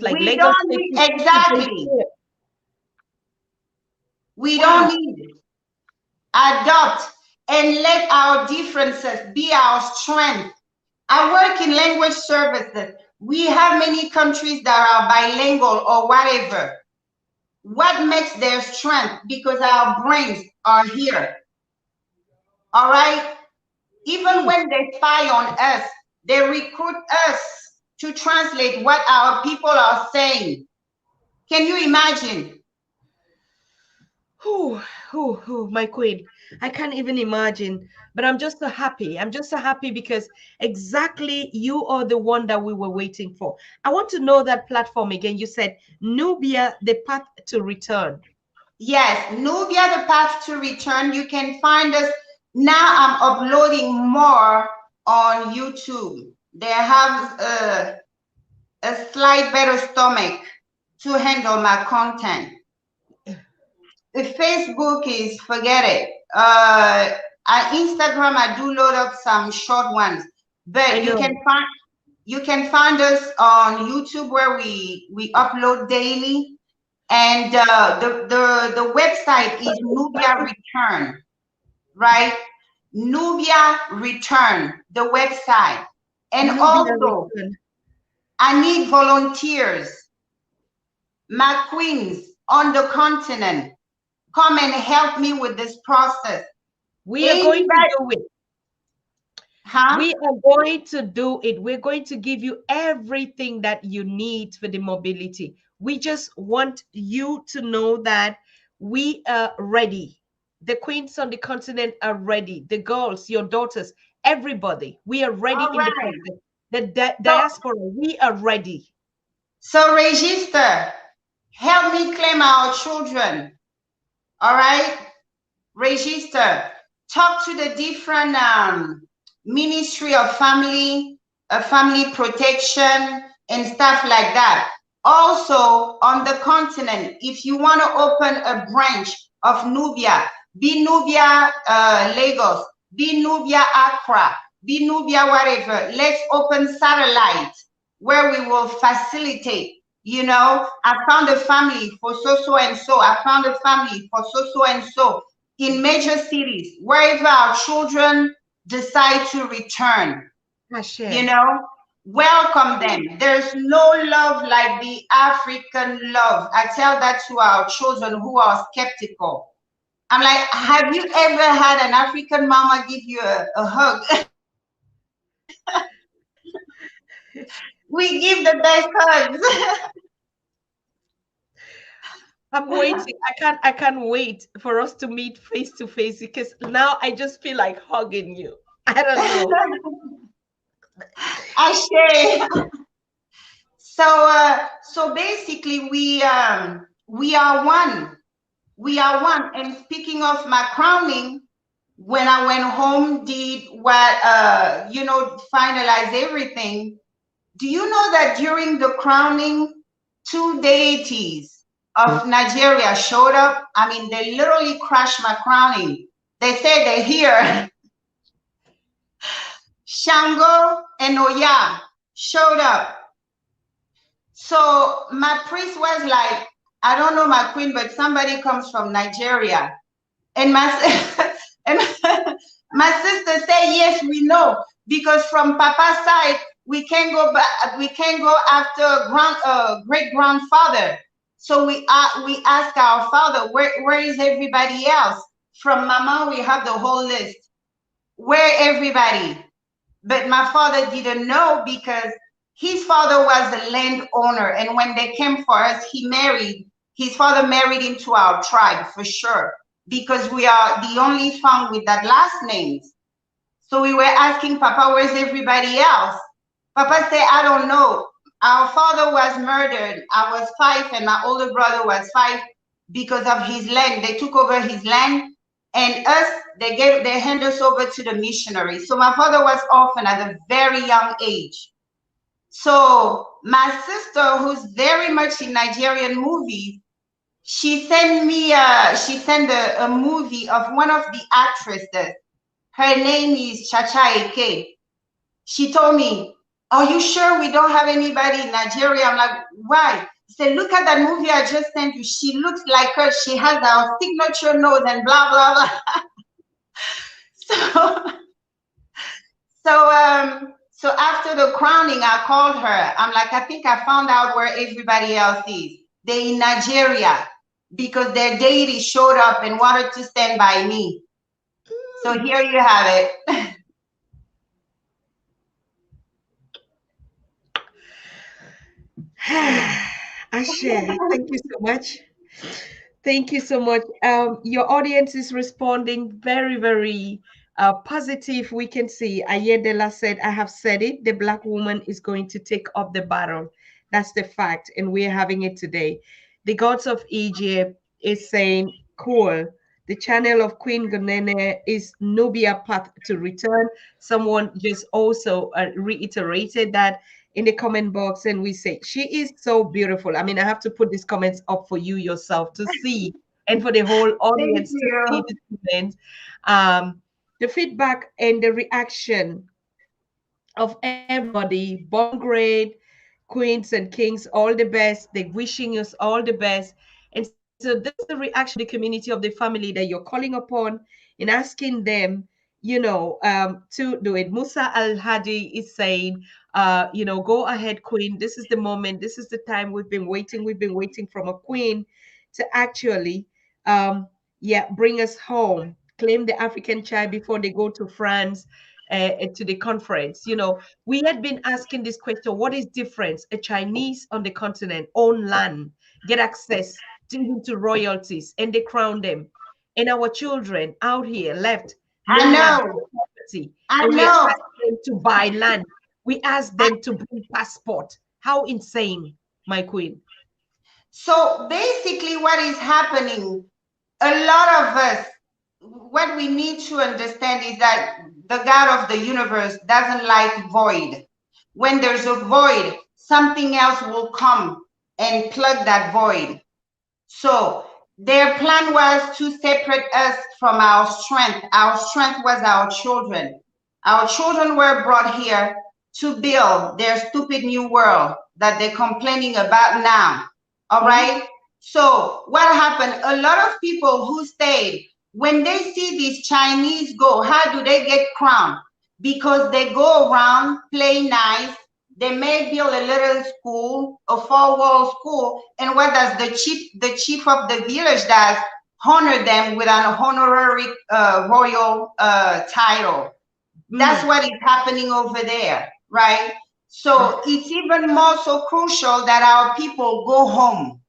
like We legal don't need, exactly. We don't need adopt and let our differences be our strength. I work in language services. We have many countries that are bilingual or whatever. What makes their strength? Because our brains are here. All right? Even when they spy on us, they recruit us to translate what our people are saying. Can you imagine? My queen, I can't even imagine, but I'm just so happy. I'm just so happy because exactly you are the one that we were waiting for. I want to know that platform again. You said Nubia, the path to return. Yes, Nubia, the path to return. You can find us. Now I'm uploading more on YouTube. They have a slight better stomach to handle my content. The Facebook is, forget it. Instagram, I do load up some short ones, but you can find us on YouTube where we upload daily, and the website is Nubia Return, right? Nubia Return, the website, and Nubia also Return. I need volunteers, my queens on the continent. Come and help me with this process. We are going to do it. Huh? We are going to do it. We're going to give you everything that you need for the mobility. We just want you to know that we are ready. The queens on the continent are ready. The girls, your daughters, everybody. We are ready in the process. The diaspora, we are ready. So register. Help me claim our children. All right? Register. Talk to the different Ministry of Family Protection and stuff like that. Also, on the continent, if you want to open a branch of Nubia, be Nubia Lagos, be Nubia Accra, be Nubia whatever, let's open satellite where we will facilitate. You know, I found a family for so and so. I found a family for so and so in major cities, wherever our children decide to return. You know, welcome them. There's no love like the African love. I tell that to our children who are skeptical. I'm like, have you ever had an African mama give you a hug? We give the best hugs. I'm waiting. I can't wait for us to meet face to face because now I just feel like hugging you. I don't know. I share. So basically we are one. We are one. And speaking of my crowning, when I went home, did what you know, finalize everything. Do you know that during the crowning, two deities of Nigeria showed up? I mean, they literally crashed my crowning. They said they're here. Shango and Oya showed up. So my priest was like, I don't know my queen, but somebody comes from Nigeria. And my and my sister said, yes, we know, because from Papa's side, we can't go back, we can't go after great grandfather. So we ask our father, where is everybody else? From Mama, we have the whole list. Where everybody? But my father didn't know because his father was a landowner, and when they came for us, he married his father married into our tribe for sure, because we are the only found with that last name. So we were asking Papa, where's everybody else? Papa said, I don't know. Our father was murdered. I was 5 and my older brother was 5 because of his land. They took over his land, and us, they hand us over to the missionary. So my father was orphaned at a very young age. So my sister, who's very much in Nigerian movies, she sent a movie of one of the actresses. Her name is Chacha Eke. She told me, are you sure we don't have anybody in Nigeria? I'm like, why? She said, look at that movie I just sent you. She looks like her. She has our signature nose and blah, blah, blah. So after the crowning, I called her. I'm like, I think I found out where everybody else is. They're in Nigeria because their deity showed up and wanted to stand by me. So here you have it. Ashe, thank you so much. Thank you so much. Your audience is responding very, very positive. We can see Ayedela said, I have said it. The Black woman is going to take up the battle. That's the fact. And we're having it today. The gods of Egypt is saying, cool. The channel of Queen Gonene is Nubia path to return. Someone just also reiterated that in the comment box, and we say she is so beautiful. I mean, I have to put these comments up for you yourself to see, and for the whole Thank audience to see you. the comments. The feedback and the reaction of everybody, born great, queens and kings, all the best. They're wishing us all the best. And so this is the reaction of the community, of the family that you're calling upon and asking them, to do it. Musa Al Hadi is saying, go ahead, queen. This is the moment. This is the time we've been waiting. We've been waiting from a queen to actually, bring us home, claim the African child before they go to France, to the conference. We had been asking this question: what is difference? A Chinese on the continent own land, get access to, even to royalties, and they crown them. And our children out here left, no I land, know. no property, I and we are know. asking them to buy land. We ask them to bring passport. How insane, my queen. So basically, what is happening, a lot of us, what we need to understand is that the God of the universe doesn't like void. When there's a void, something else will come and plug that void. So their plan was to separate us from our strength. Our strength was our children. Our children were brought here to build their stupid new world that they're complaining about now. All right. So what happened? A lot of people who stayed, when they see these Chinese go, how do they get crowned? Because they go around, play nice. They may build a little school, a four-wall school, and what does the chief of the village does? Honor them with an honorary royal title. That's what is happening over there, right? So it's even more so crucial that our people go home.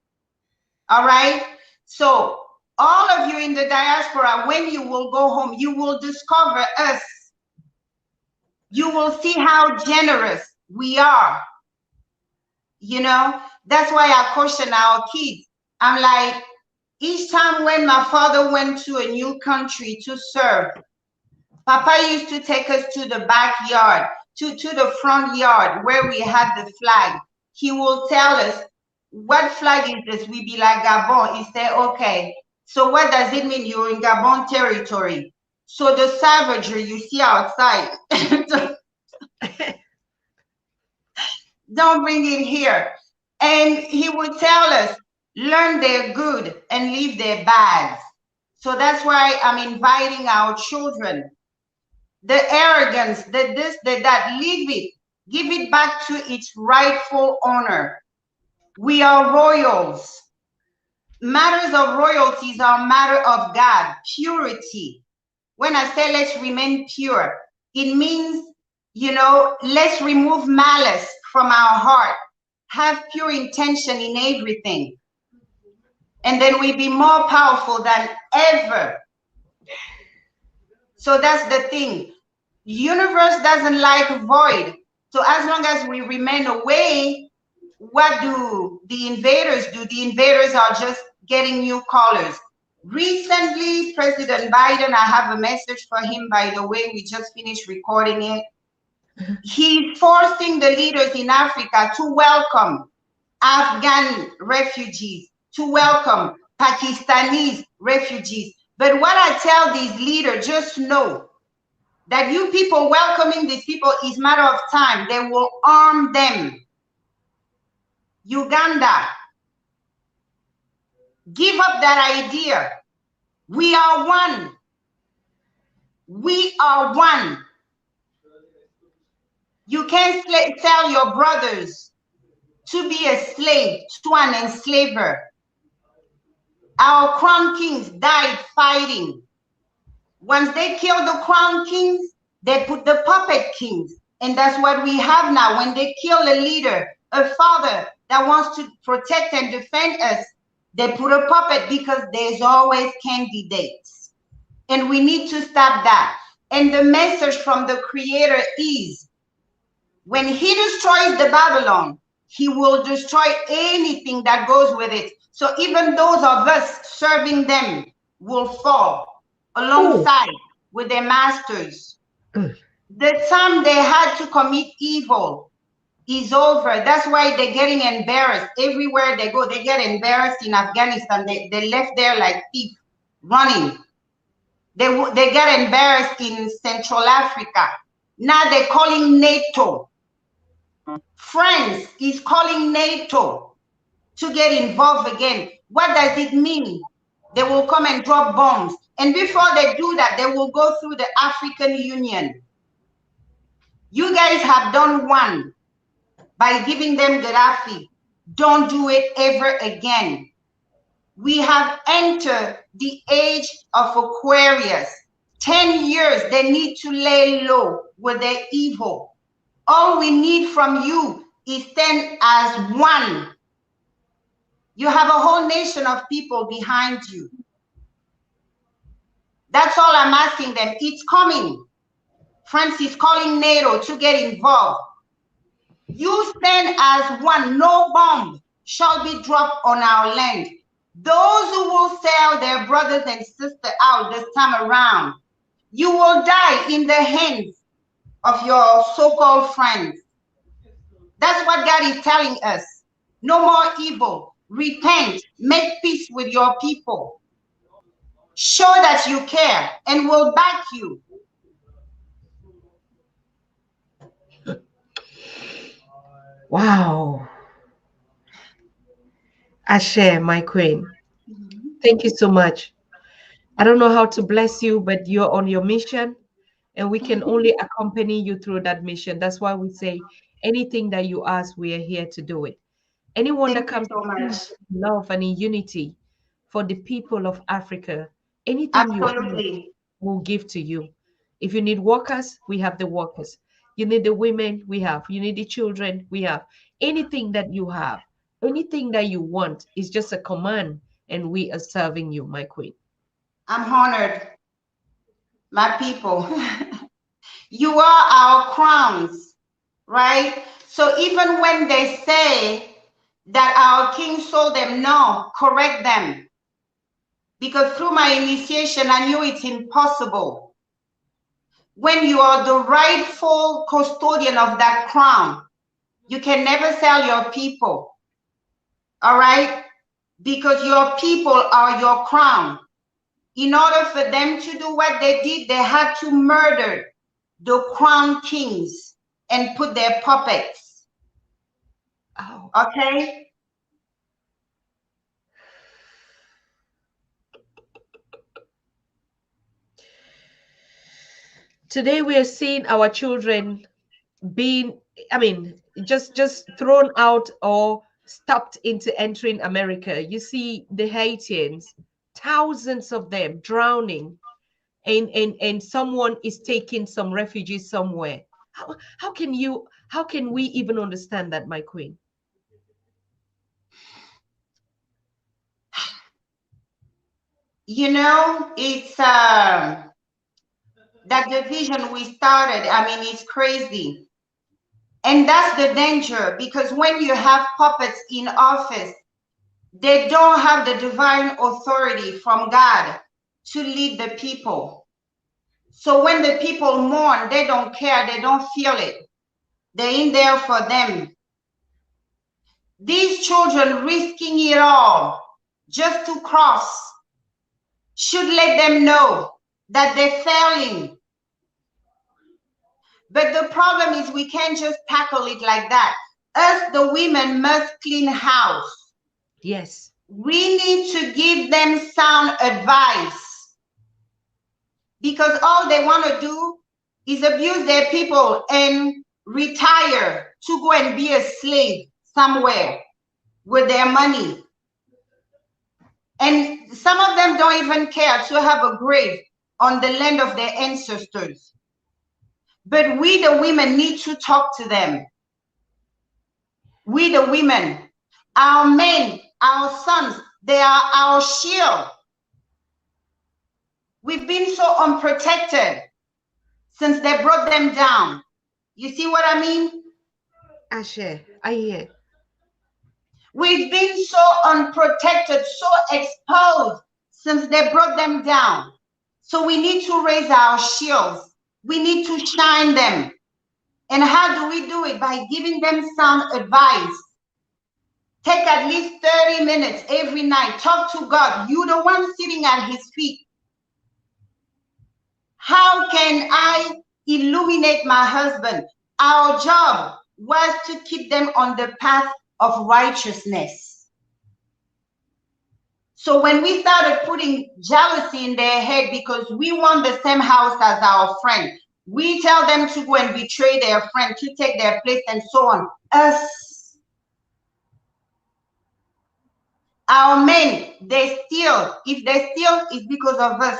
All right. So all of you in the diaspora, when you will go home, you will discover us. You will see how generous we are. That's why I caution our kids. I'm like, each time when my father went to a new country to serve, Papa used to take us to the backyard, to the front yard where we had the flag. He will tell us, what flag is this? We be like, Gabon. He said, okay, so what does it mean? You're in Gabon territory. So the savagery you see outside, don't bring it here. And he would tell us, learn their good and leave their bad. So that's why I'm inviting our children. The arrogance, the this, the that, leave it. Give it back to its rightful owner. We are royals. Matters of royalties are a matter of God, purity. When I say let's remain pure, it means, let's remove malice from our heart. Have pure intention in everything. and then we be more powerful than ever. So that's the thing. Universe doesn't like void. So as long as we remain away, what do the invaders do? The invaders are just getting new colors. Recently, President Biden, I have a message for him, by the way, we just finished recording it. He's forcing the leaders in Africa to welcome Afghan refugees, to welcome Pakistani refugees. But what I tell these leaders, just know that you people welcoming these people is matter of time. They will arm them. Uganda, give up that idea. We are one. We are one. You can't tell your brothers to be a slave to an enslaver. Our crown kings died fighting. Once they killed the crown kings, they put the puppet kings. And that's what we have now. When they kill a leader, a father that wants to protect and defend us, they put a puppet because there's always candidates. And we need to stop that. And the message from the Creator is, when he destroys the Babylon, he will destroy anything that goes with it. So even those of us serving them will fall alongside with their masters. The time they had to commit evil is over. That's why they're getting embarrassed. Everywhere they go, they get embarrassed. In Afghanistan, they left there like thief, running. They get embarrassed in Central Africa. Now they're calling NATO. France is calling NATO to get involved again. What does it mean? They will come and drop bombs. And before they do that, they will go through the African Union. You guys have done one by giving them Gaddafi. Don't do it ever again. We have entered the age of Aquarius. 10 years, they need to lay low with their evil. All we need from you is stand as one. You have a whole nation of people behind you. That's all I'm asking them. It's coming. France is calling NATO to get involved. You stand as one. No bomb shall be dropped on our land. Those who will sell their brothers and sisters out this time around, you will die in the hands of your so-called friends. That's what God is telling us. No more evil. Repent. Make peace with your people. Show that you care, and we'll back you. Wow. Ashe, my queen. Thank you so much. I don't know how to bless you, but you're on your mission, and we can only accompany you through that mission. That's why we say anything that you ask, we are here to do it. Anyone that Thank you comes so much. in love and in unity for the people of Africa, anything you have, Absolutely. we'll give to you. If you need workers, we have the workers. You need the women, we have. You need the children, we have. Anything that you have, anything that you want is just a command, and we are serving you, my queen. I'm honored, my people. You are our crowns, right? So even when they say that our king sold them, no, correct them. Because through my initiation, I knew it's impossible. When you are the rightful custodian of that crown, you can never sell your people, all right? Because your people are your crown. In order for them to do what they did, they had to murder the crown kings and put their puppets. Oh. Okay? Today we are seeing our children being, I mean, just thrown out or stopped into entering America. You see the Haitians, thousands of them drowning, and someone is taking some refugees somewhere. How can we even understand that, my queen? it's that division we started. I mean, it's crazy. And that's the danger, because when you have puppets in office, they don't have the divine authority from God to lead the people. So when the people mourn, they don't care, they don't feel it. They're in there for them. These children risking it all just to cross should let them know that they're failing. But the problem is we can't just tackle it like that. Us, the women, must clean house. Yes. We need to give them sound advice, because all they want to do is abuse their people and retire to go and be a slave somewhere with their money. And some of them don't even care to have a grave on the land of their ancestors. But we, the women, need to talk to them. We, the women, our men, our sons, they are our shield. We've been so unprotected since they brought them down. You see what I mean? Ashe, I hear. We've been so unprotected, so exposed since they brought them down. So we need to raise our shields. We need to shine them. And how do we do it? By giving them sound advice. Take at least 30 minutes every night. Talk to God. You're the one sitting at his feet. How can I illuminate my husband? Our job was to keep them on the path of righteousness. So when we started putting jealousy in their head because we want the same house as our friend, we tell them to go and betray their friend, to take their place, and so on. Us, our men, they steal. If they steal, it's because of us.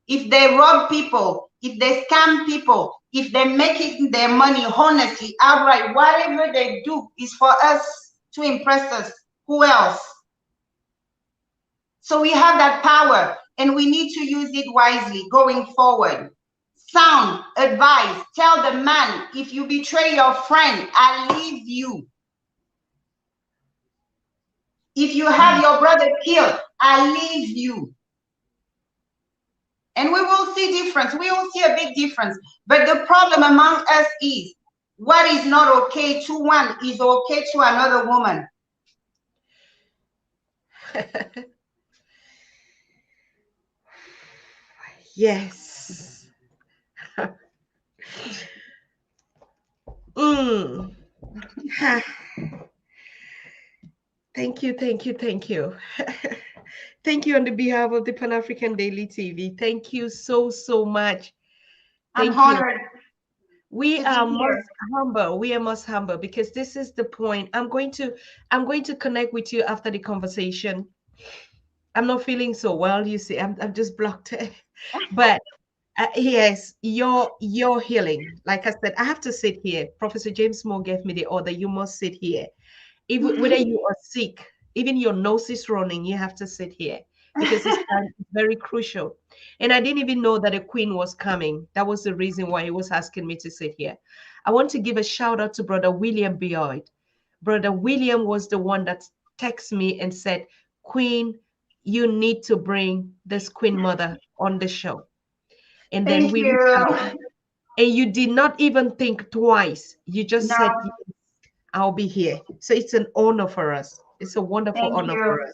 If they rob people, if they scam people, if they make it their money honestly, outright, whatever they do is for us, to impress us. Who else? So we have that power, and we need to use it wisely going forward. Sound advice. Tell the man, if you betray your friend, I leave you. If you have your brother killed, I leave you. And we will see difference. We will see a big difference. But the problem among us is, what is not okay to one is okay to another woman. Yes. Mm. Thank you, thank you, thank you. Thank you on the behalf of the Pan African Daily TV. Thank you so, so much. I'm Thank you. honored We to are be most here. humble. We are most humble because this is the point. I'm going to connect with you after the conversation. I'm not feeling so well, you see. I'm just blocked. But yes, your healing. Like I said, I have to sit here. Professor James Moore gave me the order. You must sit here. Even whether you are sick, even your nose is running, you have to sit here because it's very crucial. And I didn't even know that a queen was coming. That was the reason why he was asking me to sit here. I want to give a shout out to Brother William Beard. Brother William was the one that texted me and said, Queen, you need to bring this Queen Mother on the show. And then Thank we reached out. you. And you did not even think twice. You just No, said, I'll be here. So it's an honor for us. It's a wonderful thank honor you. for us.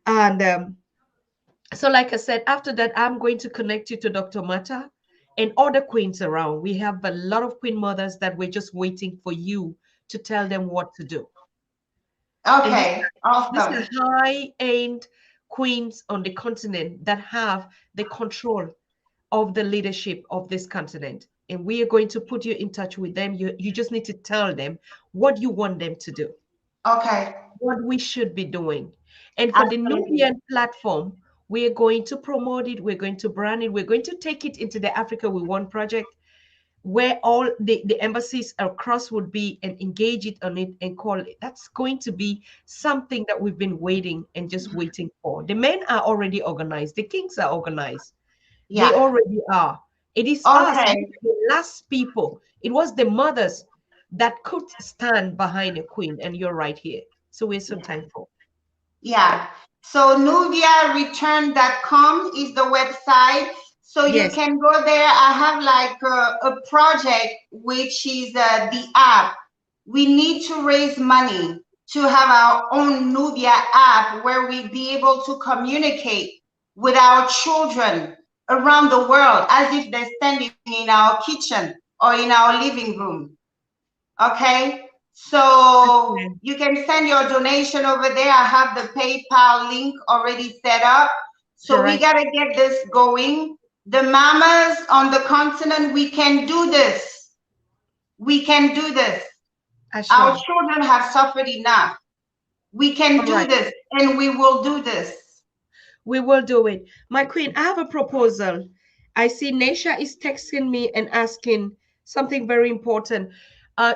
And so, like I said, after that, I'm going to connect you to Dr. Mata and other queens around. We have a lot of queen mothers that we're just waiting for you to tell them what to do. And Okay, these awesome. are high-end queens on the continent that have the control of the leadership of this continent. And we are going to put you in touch with them. You just need to tell them what you want them to do, Okay, what we should be doing. And for the absolutely. Nubian platform, we're going to promote it, we're going to brand it, we're going to take it into the Africa We Want project. where all the embassies across would be and engage it on it and call it. That's going to be something that we've been waiting and just waiting for. The men are already organized. The kings are organized. They Yeah. already are. It is us, Okay. the last people. It was the mothers that could stand behind a queen, and you're right here. So we're so thankful. Yeah. So nubiareturn.com is the website. So you Yes, can go there. I have like a project, which is the app. We need to raise money to have our own Nubia app where we be able to communicate with our children around the world as if they're standing in our kitchen or in our living room. Okay, so okay. you can send your donation over there. I have the PayPal link already set up. So we Correct. got to get this going. The mamas on the continent, we can do this. We can do this. Our Ashe. children have suffered enough. We can All do right. this and we will do this. We will do it. My queen, I have a proposal. I see Nesha is texting me and asking something very important.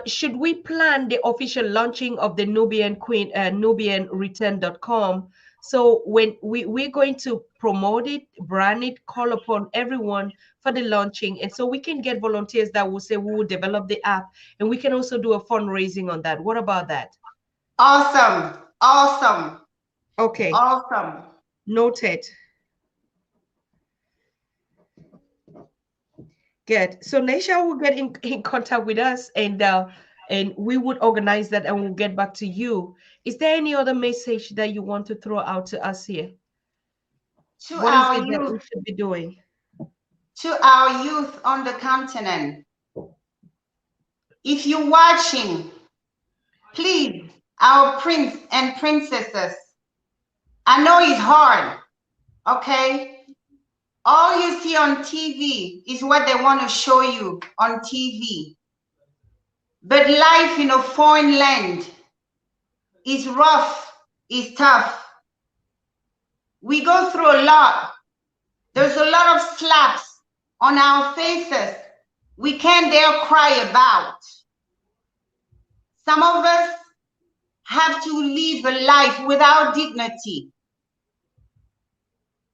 Should we plan the official launching of the Nubian Queen, NubianReturn.com? So when we're going to promote it, brand it, call upon everyone for the launching. And so we can get volunteers that will say we will develop the app and we can also do a fundraising on that. What about that? Awesome. Awesome. Okay, Awesome. noted. Good. So Naisha will get in contact with us and we would organize that and we'll get back to you. Is there any other message that you want to throw out to us here? To What is our it that we youth, should be doing? on the continent, if you're watching, please, our prince and princesses, I know it's hard, okay? All you see on TV is what they want to show you on TV. But life in a foreign land is rough, is tough. We go through a lot. There's a lot of slaps on our faces we can't dare cry about. Some of us have to live a life without dignity.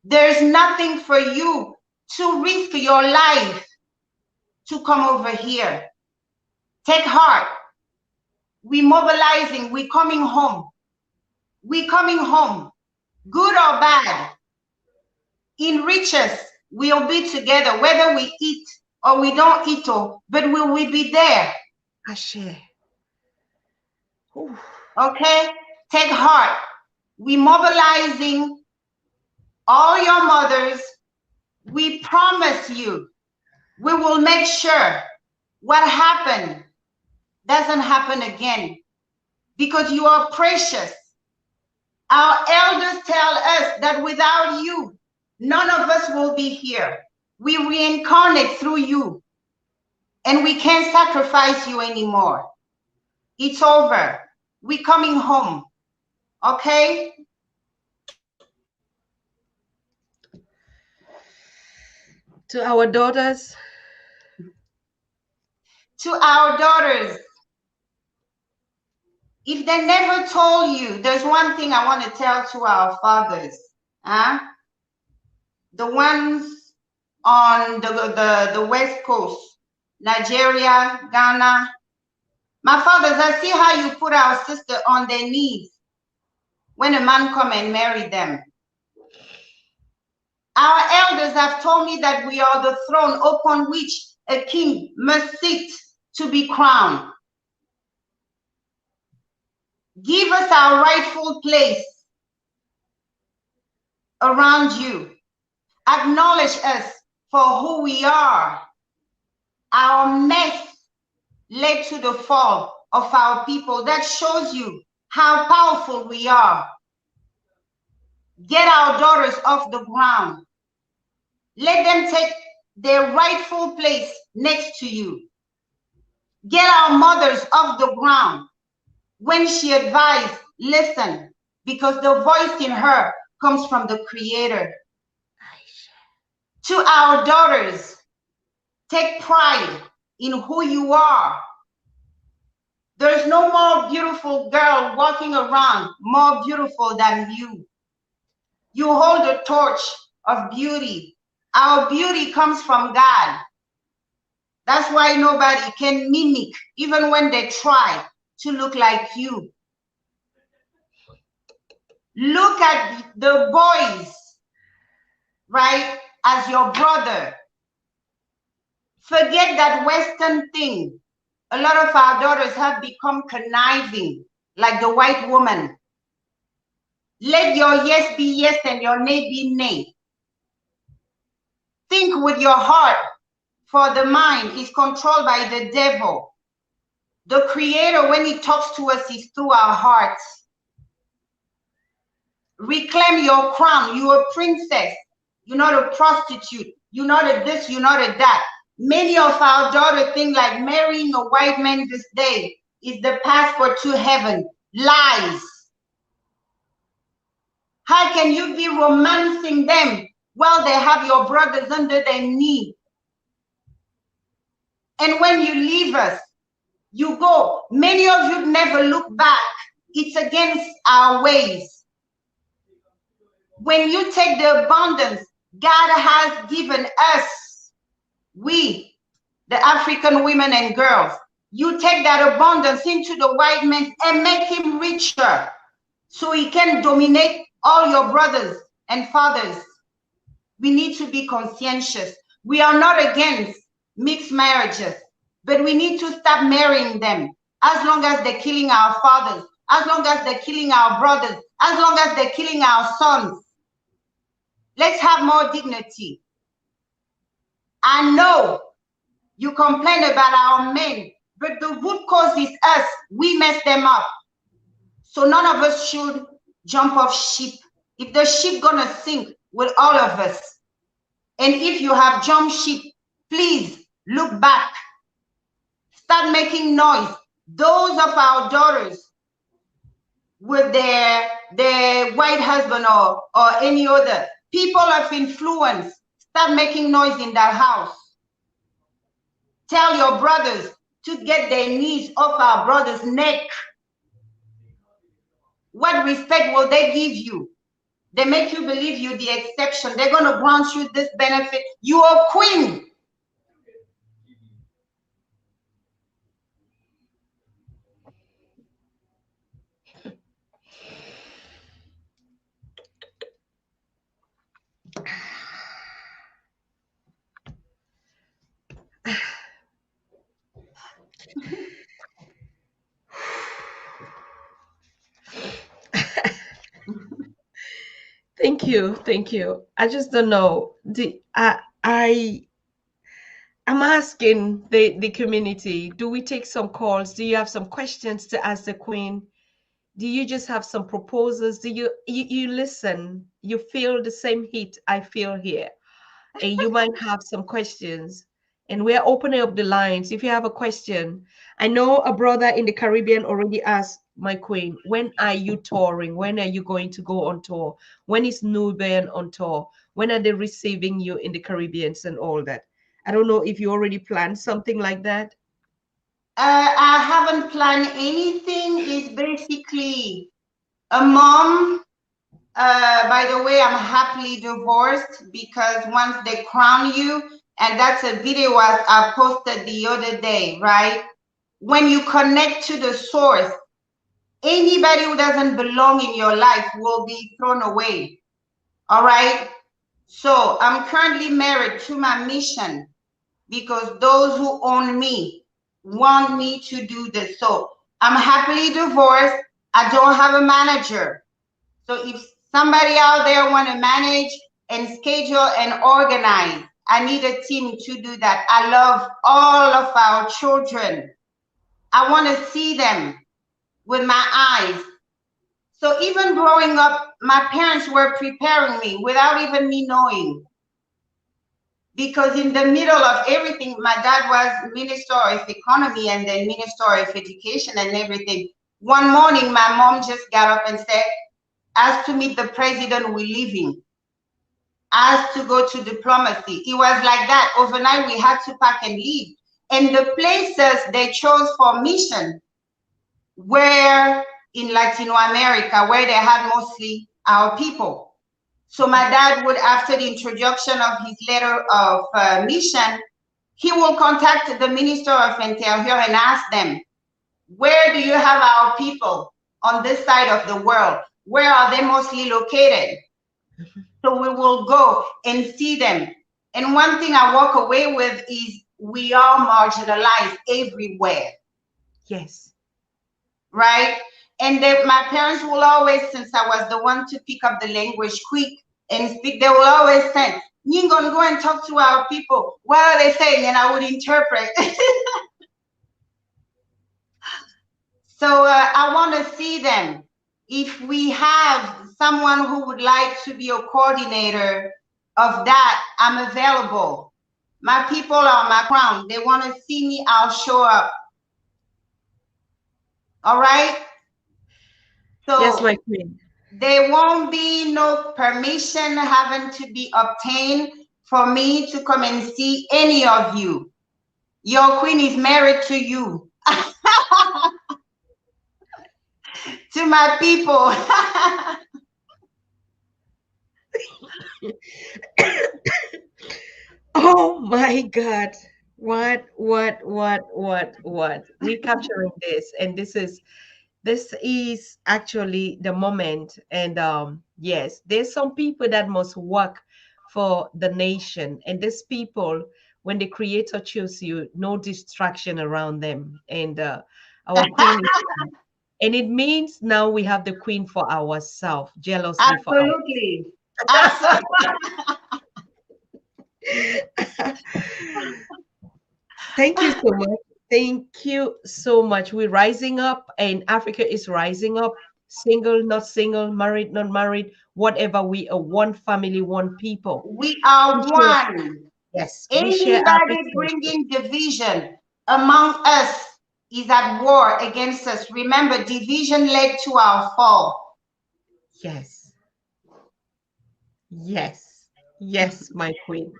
There's nothing for you to risk your life to come over here. Take heart. We're mobilizing. We're coming home. We're coming home. Good or bad. In riches, we'll be together, whether we eat or we don't eat, but we will be there. Ashe. Ooh. Okay? Take heart. We're mobilizing all your mothers. We promise you, we will make sure what happened doesn't happen again, because you are precious. Our elders tell us that without you, none of us will be here. We reincarnate through you, and we can't sacrifice you anymore. It's over. We're coming home. Okay? To our daughters, To our daughters, if they never told you, there's one thing I want to tell to our fathers. Huh? The ones on the West Coast, Nigeria, Ghana. My fathers, I see how you put our sister on their knees when a man come and marry them. Our elders have told me that we are the throne upon which a king must sit to be crowned. Give us our rightful place around you. Acknowledge us for who we are. Our mess led to the fall of our people. That shows you how powerful we are. Get our daughters off the ground. Let them take their rightful place next to you. Get our mothers off the ground. When she advised, listen, because the voice in her comes from the Creator. To our daughters, take pride in who you are. There's no more beautiful girl walking around more beautiful than you. You hold the torch of beauty. Our beauty comes from God. That's why nobody can mimic, even when they try to look like you. Look at the boys, right, as your brother. Forget that Western thing. A lot of our daughters have become conniving, like the white woman. Let your yes be yes and your nay be nay. Think with your heart, for the mind is controlled by the devil. The Creator, when he talks to us, is through our hearts. Reclaim your crown. You're a princess. You're not a prostitute. You're not a this, you're not a that. Many of our daughters think like marrying a white man this day is the passport to heaven. Lies. How can you be romancing them while they have your brothers under their knee? And when you leave us, you go. Many of you never look back. It's against our ways. When you take the abundance God has given us, we, the African women and girls, you take that abundance into the white man and make him richer so he can dominate all your brothers and fathers. We need to be conscientious. We are not against mixed marriages, but we need to stop marrying them as long as they're killing our fathers, as long as they're killing our brothers, as long as they're killing our sons. Let's have more dignity. I know you complain about our men, but the root cause is us. We mess them up. So none of us should jump off ship. If the ship gonna sink with all of us, and if you have jumped ship, please look back. Start making noise. Those of our daughters with their white husband or any other people of influence, start making noise in that house. Tell your brothers to get their knees off our brother's neck. What respect will they give you? They make you believe you're the exception. They're going to grant you this benefit. You are queen. Thank you, thank you. I just don't know. I'm asking the community. Do we take some calls? Do you have some questions to ask the Queen? Do you just have some proposals? Do you listen? You feel the same heat I feel here, and you might have some questions. And we're opening up the lines. If you have a question, I know a brother in the Caribbean already asked my Queen, when are you touring? When are you going to go on tour? When is Nubian on tour? When are they receiving you in the Caribbeans and all that? I don't know if you already planned something like that. I haven't planned anything. It's basically a mom. By the way, I'm happily divorced because once they crown you, and that's a video I posted the other day, right? When you connect to the source, anybody who doesn't belong in your life will be thrown away. All right. So I'm currently married to my mission because those who own me want me to do this. So I'm happily divorced. I don't have a manager. So if somebody out there want to manage and schedule and organize, I need a team to do that. I love all of our children. I want to see them with my eyes. So even growing up, my parents were preparing me without even me knowing. Because in the middle of everything, my dad was Minister of Economy and then Minister of Education and everything. One morning, my mom just got up and said, asked to meet the president we're leaving, asked to go to diplomacy. It was like that. Overnight, we had to pack and leave. And the places they chose for mission were in Latino America, where they had mostly our people. So my dad would, after the introduction of his letter of mission, he will contact the Minister of Interior and ask them, where do you have our people on this side of the world? Where are they mostly located? So we will go and see them. And one thing I walk away with is we are marginalized everywhere. Yes. Right? And they, my parents will always, since I was the one to pick up the language quick and speak, they will always say, Ngningone, go and talk to our people. What are they saying? And I would interpret. So I want to see them. If we have someone who would like to be a coordinator of that, I'm available. My people are my crown. They want to see me, I'll show up. All right? So Yes, my queen. there won't be no permission having to be obtained for me to come and see any of you. Your queen is married to you. To my people. Oh my God. What? We're capturing this, and this is actually the moment. And yes, there's some people that must work for the nation, and these people, when the creator choose you, no distraction around them. And our queen is, and it means now we have the queen for ourselves, jealously for our. Absolutely. Absolutely. Thank you so much. Thank you so much. We're rising up, and Africa is rising up. Single, not single, married, not married, whatever. We are one family, one people. We We are share, one. yes, we share our Anybody resources. bringing division among us is at war against us. Remember, division led to our fall. Yes, yes, yes, my queen.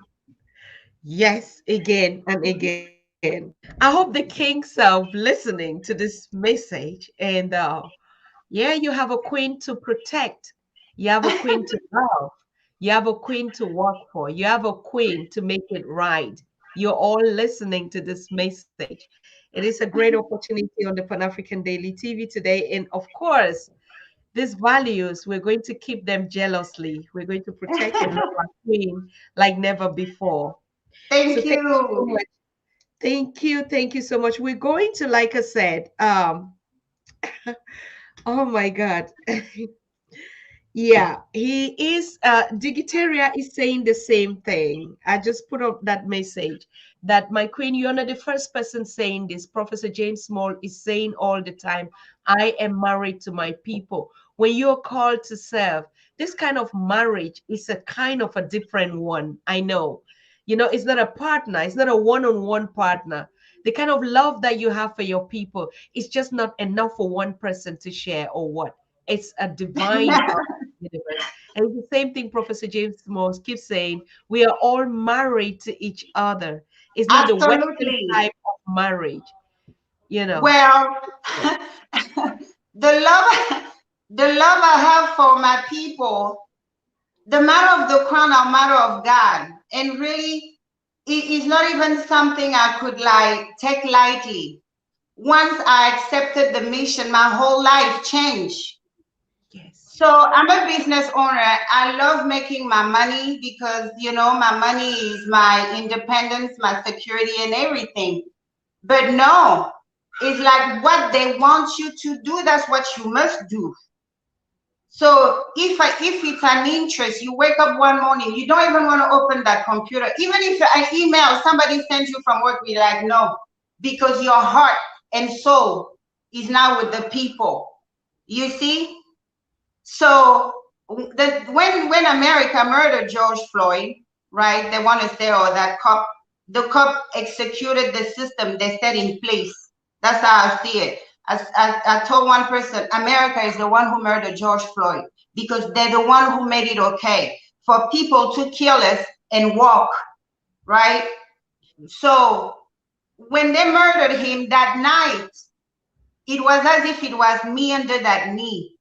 Yes, again and again. I hope the kings are listening to this message. And yeah, you have a queen to protect. You have a queen to love. You have a queen to work for. You have a queen to make it right. You're all listening to this message. It is a great opportunity on the Pan African Daily TV today. And of course, these values, we're going to keep them jealously. We're going to protect and love our queen like never before. So Thank thank you so you. much. Thank you. Thank you so much. We're going to, like I said, oh my God. Yeah, he is. Digitaria is saying the same thing. I just put up that message that my queen, you're not the first person saying this. Professor James Small is saying all the time, I am married to my people. When you're called to serve, this kind of marriage is a kind of a different one. I know. It's not a partner, it's not a one on one partner. The kind of love that you have for your people is just not enough for one person to share or what. It's a divine universe. And it's the same thing Professor James Moss keeps saying. We are all married to each other. It's not the Western Absolutely. type of marriage, you know. Well, the love, the love I have for my people, the matter of the crown or matter of God, and really, it is not even something I could like take lightly. Once I accepted the mission, my whole life changed. Yes. So I'm a business owner. I love making my money because, my money is my independence, my security, and everything. But no, it's like what they want you to do, that's what you must do. So if it's an interest, you wake up one morning, you don't even want to open that computer. Even if an email somebody sends you from work, be like, no, because your heart and soul is now with the people. You see? So when America murdered George Floyd, right? They want to say, oh, the cop executed the system they set in place. That's how I see it. I told one person, America is the one who murdered George Floyd because they're the one who made it okay for people to kill us and walk, right? So when they murdered him that night, it was as if it was me under that knee.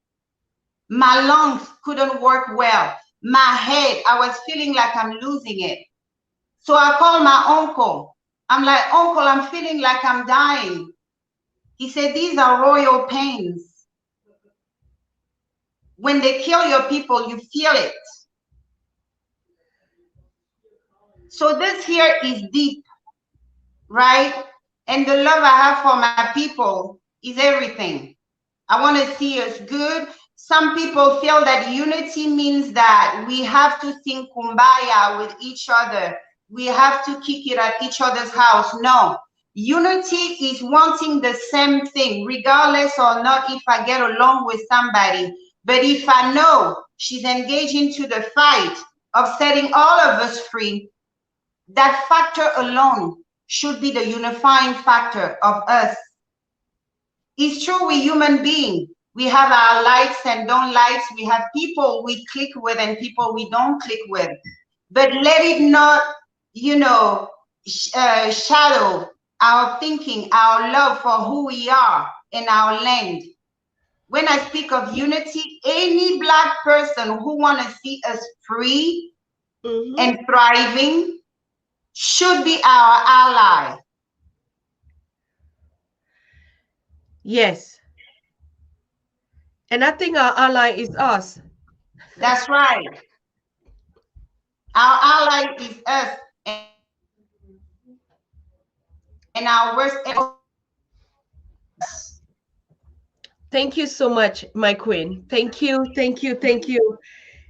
My lungs couldn't work well. My head, I was feeling like I'm losing it. So I called my uncle. I'm like, Uncle, I'm feeling like I'm dying. He said, these are royal pains. When they kill your people, you feel it. So this here is deep, right? And the love I have for my people is everything. I want to see us good. Some people feel that unity means that we have to sing kumbaya with each other. We have to kick it at each other's house. No. Unity is wanting the same thing, regardless or not if I get along with somebody. But if I know she's engaged into the fight of setting all of us free, that factor alone should be the unifying factor of us. It's true, we're human beings. We have our likes and don't likes. We have people we click with and people we don't click with. But let it not, shadow our thinking, our love for who we are and our land. When I speak of unity, any Black person who want to see us free and thriving should be our ally. Yes. And I think our ally is us. That's right. Our ally is us, and our worst Thank you so much, my queen. Thank you, thank you, thank you.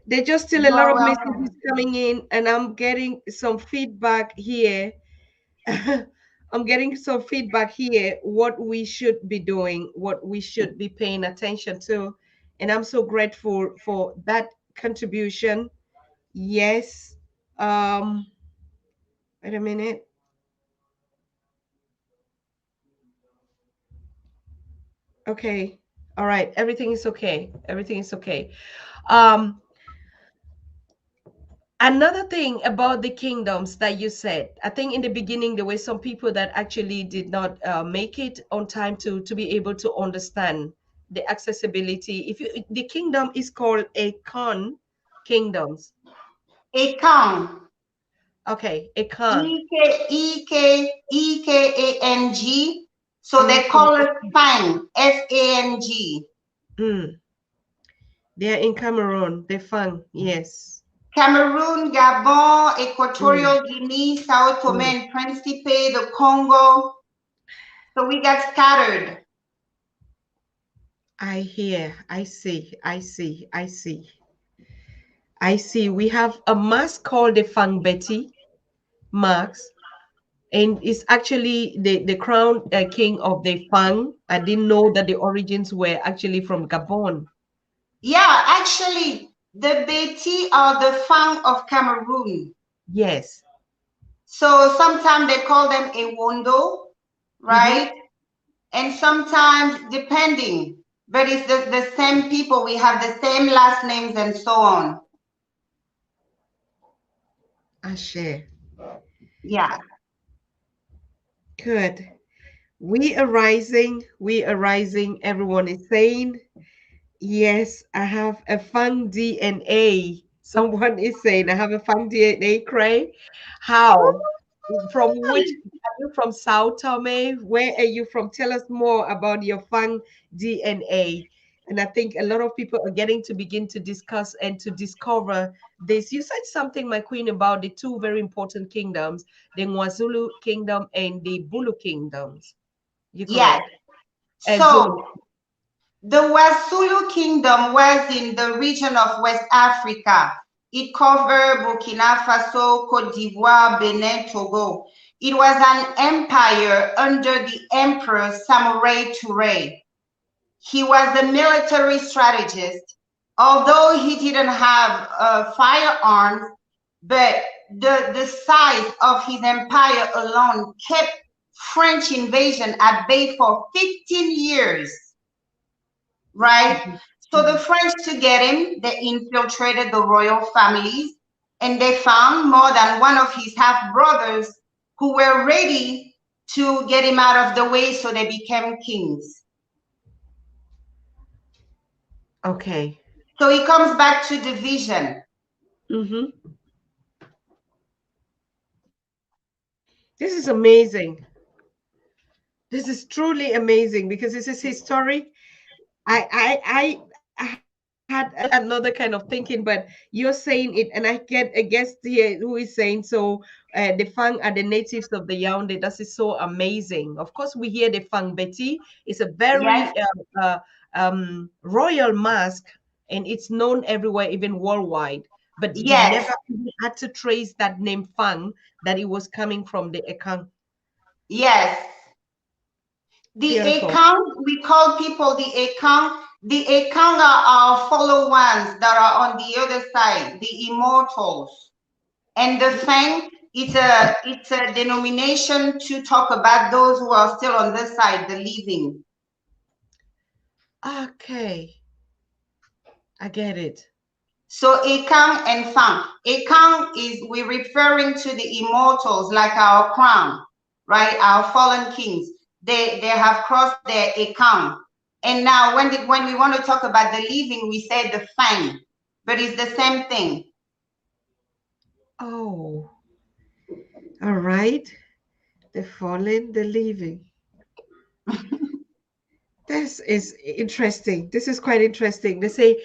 There's just still a lot You're of messages welcome. coming in, and I'm getting some feedback here. I'm getting some feedback here, what we should be doing, what we should be paying attention to. And I'm so grateful for that contribution. Yes. Um, wait a minute. Okay. All right. Everything is okay. Everything is okay. Um, Another thing about the kingdoms that you said, I think in the beginning there were some people that actually did not make it on time to be able to understand the accessibility. If you, the kingdom is called a Khan kingdoms. Ekang. Okay, a Khan. Ekang. So they Okay. call it Fang. Fang. Mm. They are in Cameroon. The Fang. Yes. Cameroon, Gabon, Mm. Equatorial Guinea, Sao Tome Mm. and Principe, the Congo. So we got scattered. I hear. I see. I see. I see. I see. We have a mask called the Fang Betty Max, and it's actually the crown king of the Fang. I didn't know that the origins were actually from Gabon. Yeah, actually, the Beti are the Fang of Cameroon. Yes. So sometimes they call them a Wondo, Mm-hmm. right? And sometimes depending, but it's the same people. We have the same last names and so on. Ashe. Yeah. Good. We are rising. We are rising. Everyone is saying, yes, I have a Fang DNA. Someone is saying, I have a Fang DNA, Cray. How? From which, are you from Sao Tome? Where are you from? Tell us more about your Fang DNA. And I think a lot of people are getting to begin to discuss and to discover this. You said something, my queen, about the two very important kingdoms, the Ngwazulu kingdom and the Bulu kingdoms. You Yes. correct? Zulu. So the Wasulu Kingdom was in the region of West Africa. It covered Burkina Faso, Cote d'Ivoire, Benin, Togo. It was an empire under the Emperor Samurai Toure. He was a military strategist, although he didn't have firearms, but the size of his empire alone kept French invasion at bay for 15 years, right? Mhm, So the mhm. French, to get him, they infiltrated the royal families, and they found more than one of his half brothers who were ready to get him out of the way, so they became kings. Okay. So he comes back to the vision. This is amazing. This is truly amazing because this is historic. I had another kind of thinking, but you're saying it, and I get a guest here who is saying so. The Fang are the natives of the Yaoundé. That is so amazing. Of course, we hear the Fang Betty. It's a Yes, very royal mask, and it's known everywhere, even worldwide. But we yes, never even had to trace that name Fang, that it was coming from the Ekang. yes. The Beautiful. Ekang, we call people the Ekang. The Ekang are our fellow ones that are on the other side, the immortals. And the Fang, it's a denomination to talk about those who are still on this side, the living. Okay, I get it. So Ekang and Fang. Ekang is we're referring to the immortals, like our crown, right? Our fallen kings. They have crossed their Ekang. And now when we want to talk about the living, we say the Fang, but it's the same thing. Oh, all right. The fallen, the living. This is interesting. This is quite interesting. They say,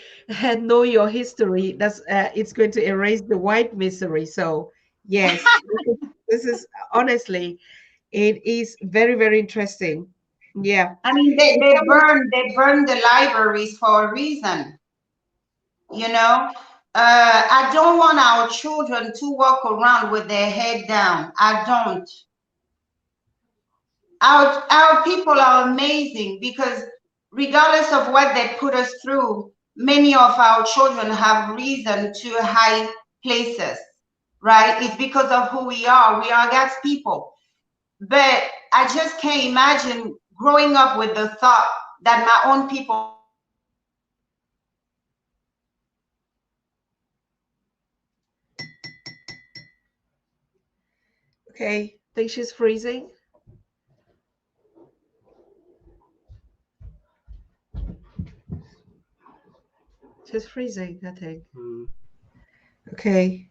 know your history. That's it's going to erase the white misery. So, yes, this is honestly, it is very, very interesting. Yeah. I mean, they burn the libraries for a reason, you know. I don't want our children to walk around with their head down. I don't. Our people are amazing because regardless of what they put us through, many of our children have reason to high places, right? It's because of who we are. We are God's people. But I just can't imagine growing up with the thought that my own people will be killed because Okay. Think she's freezing. She's freezing, I think. Okay.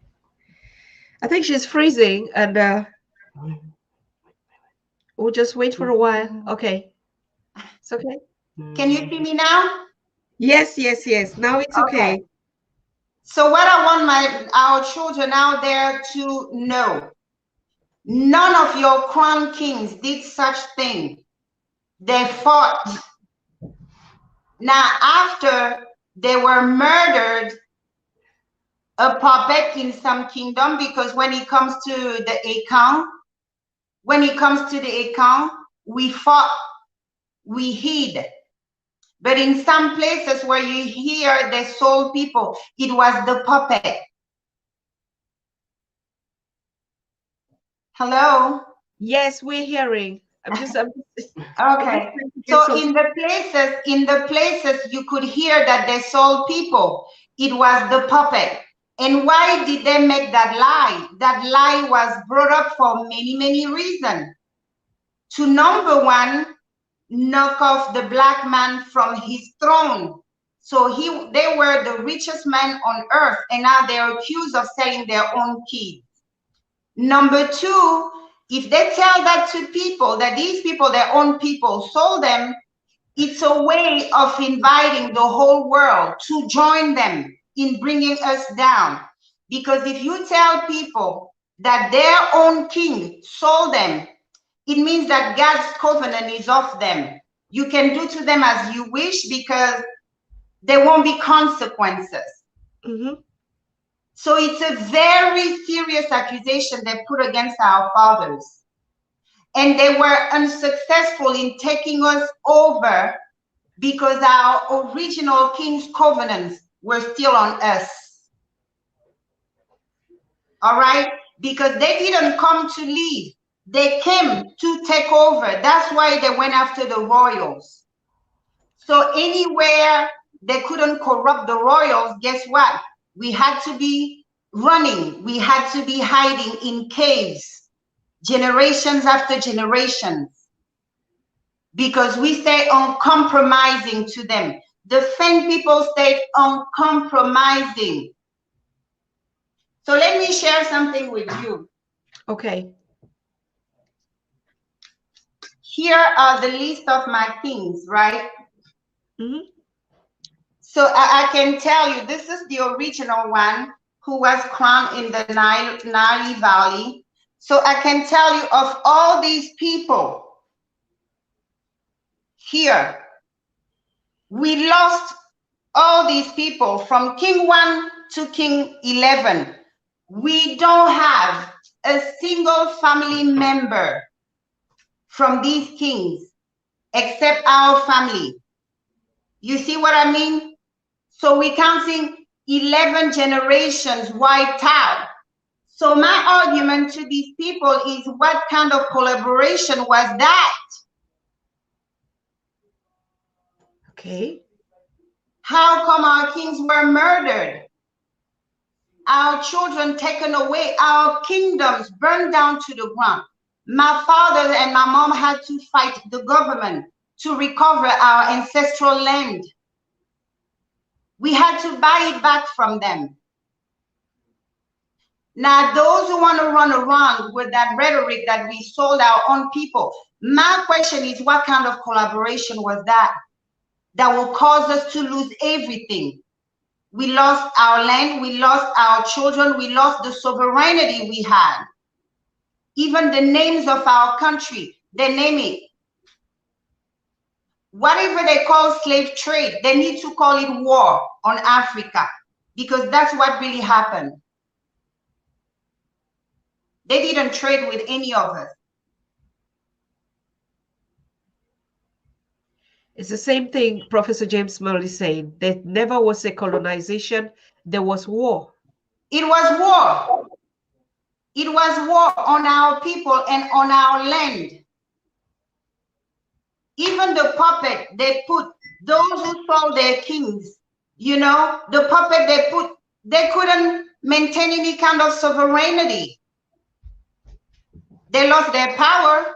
I think she's freezing, and we'll just wait for a while. Okay. It's okay. Can you see me now? Yes, yes, yes. Now it's Okay. okay. So what I want our children out there to know, none of your crown kings did such thing. They fought. Now, after they were murdered, a puppet in some kingdom, because when it comes to the account, we fought, we hid. But in some places where you hear they sold people, it was the puppet. Hello? Yes, we're hearing. I'm just Okay. trying to get So some. in the places you could hear that they sold people, it was the puppet. And why did they make that lie? That lie was brought up for many, many reasons. To number one, knock off the black man from his throne. So they were the richest man on earth, and now they're accused of selling their own kids. Number two, if they tell that to people, that these people, their own people, sold them, it's a way of inviting the whole world to join them in bringing us down. Because if you tell people that their own king sold them, it means that God's covenant is off them. You can do to them as you wish because there won't be consequences. Mm-hmm. So it's a very serious accusation they put against our fathers. And they were unsuccessful in taking us over because our original king's covenants were still on us. All right? Because they didn't come to lead, they came to take over. That's why they went after the royals. So anywhere they couldn't corrupt the royals, guess what? We had to be running, we had to be hiding in caves generations after generations, because we stay uncompromising to them. The Fang people stay uncompromising. So let me share something with you. Okay. Here are the list of my kings, right? Mm-hmm. So I can tell you, this is the original one who was crowned in the Nile Valley. So I can tell you of all these people here, we lost all these people from King 1 to King 11. We don't have a single family member from these kings except our family. You see what I mean? So we're counting 11 generations wiped out. So my argument to these people is, what kind of collaboration was that? Okay. How come our kings were murdered? Our children taken away, our kingdoms burned down to the ground. My father and my mom had to fight the government to recover our ancestral land. We had to buy it back from them. Now, those who want to run around with that rhetoric that we sold our own people, my question is, what kind of collaboration was that will cause us to lose everything? We lost our land, we lost our children, we lost the sovereignty we had. Even the names of our country, they name it. Whatever they call slave trade, they need to call it war on Africa, because that's what really happened. They didn't trade with any of us. It's the same thing Professor James Mill is saying. There never was a colonization, there was war. It was war. It was war on our people and on our land. Even the puppet they put, those who sold their kings, you know, the puppet they put, they couldn't maintain any kind of sovereignty. They lost their power.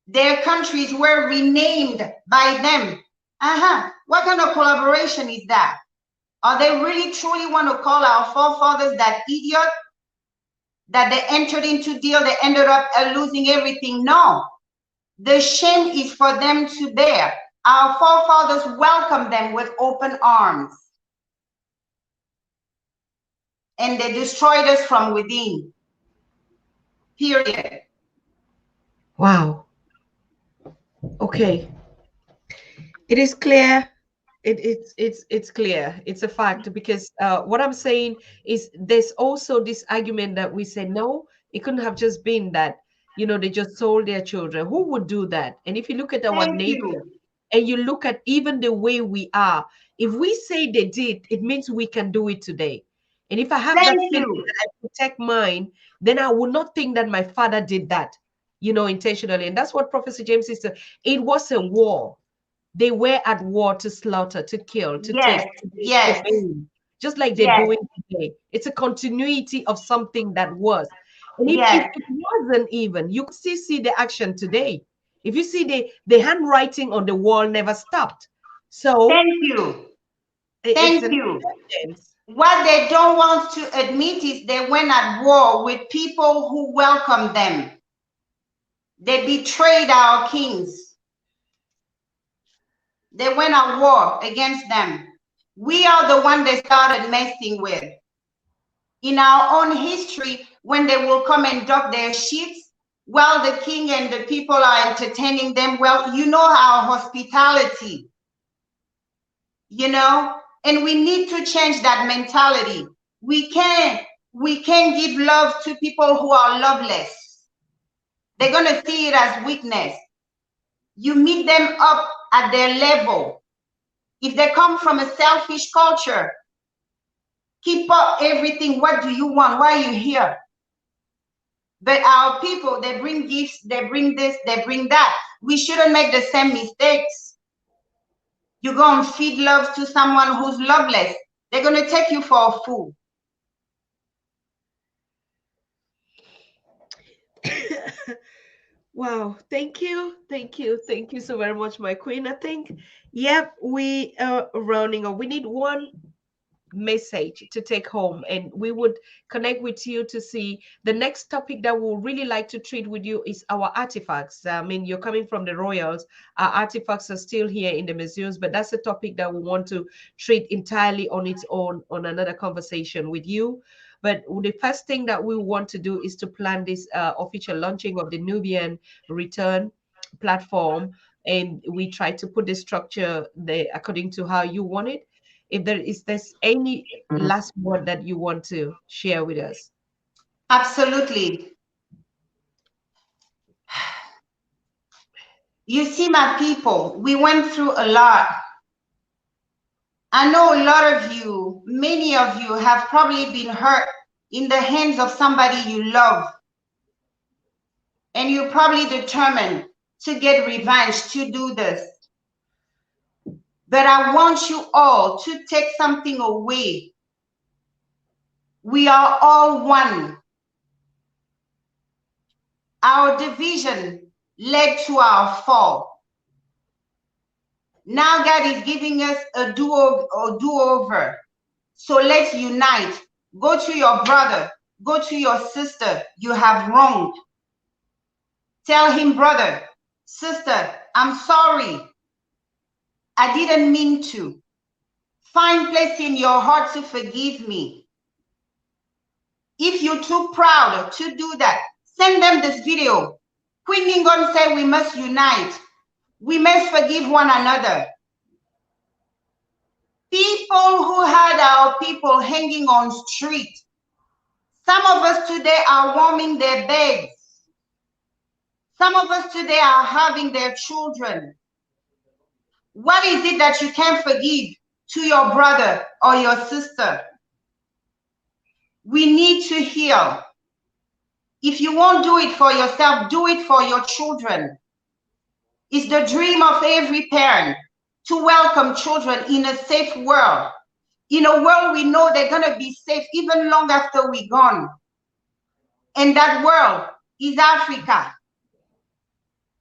Their countries were renamed by them. What kind of collaboration is that? Are they really truly want to call our forefathers that idiot? That they entered into deal, they ended up losing everything? No. The shame is for them to bear. Our forefathers welcomed them with open arms. And they destroyed us from within. Period. Wow. Okay. It is clear. It's clear. It's a fact, because what I'm saying is there's also this argument that we say, no, it couldn't have just been that, they just sold their children. Who would do that? And if you look at our Thank nature you. and you look at even the way we are, if we say they did, it means we can do it today. And if I have that Thank feeling you. that I protect mine, then I will not think that my father did that, intentionally. And that's what Professor James is saying. It was a war. They were at war to slaughter, to kill, to Yes, take, to yes, maim, just like they're yes, doing today. It's a continuity of something that was. And if yes. it wasn't even, you could still see the action today. If you see the handwriting on the wall never stopped. So Thank you. it's Thank an you. evidence. What they don't want to admit is they went at war with people who welcomed them. They betrayed our kings. They went at war against them. We are the one they started messing with. In our own history, when they will come and dock their ships, while the king and the people are entertaining them, well, you know our hospitality, and we need to change that mentality. We can't give love to people who are loveless. They're going to see it as weakness. You meet them up at their level. If they come from a selfish culture, keep up everything. What do you want? Why are you here? But our people, they bring gifts, they bring this, they bring that. We shouldn't make the same mistakes. You go and feed love to someone who's loveless, they're going to take you for a fool. Wow, thank you so very much, my queen. I think, yep, we are rounding up. We need one message to take home, and we would connect with you to see the next topic that we'll really like to treat with you is our artifacts. I mean, you're coming from the royals, our artifacts are still here in the museums, but that's a topic that we want to treat entirely on its own on another conversation with you. But the first thing that we want to do is to plan this official launching of the Nubian return platform, and we try to put the structure there according to how you want it. If there's any last word that you want to share with us. Absolutely. You see, my people, we went through a lot. I know a lot of you, many of you have probably been hurt in the hands of somebody you love. And you're probably determined to get revenge, to do this. But I want you all to take something away. We are all one. Our division led to our fall. Now God is giving us a do-over. So let's unite. Go to your brother, go to your sister you have wronged. Tell him, brother, sister, I'm sorry. I didn't mean to. Find place in your heart to forgive me. If you're too proud to do that, send them this video. Queen Ngningone said we must unite. We must forgive one another. People who had our people hanging on street. Some of us today are warming their beds. Some of us today are having their children. What is it that you can't forgive to your brother or your sister? We need to heal. If you won't do it for yourself, do it for your children. It's the dream of every parent to welcome children in a safe world. In a world we know they're going to be safe even long after we're gone. And that world is Africa.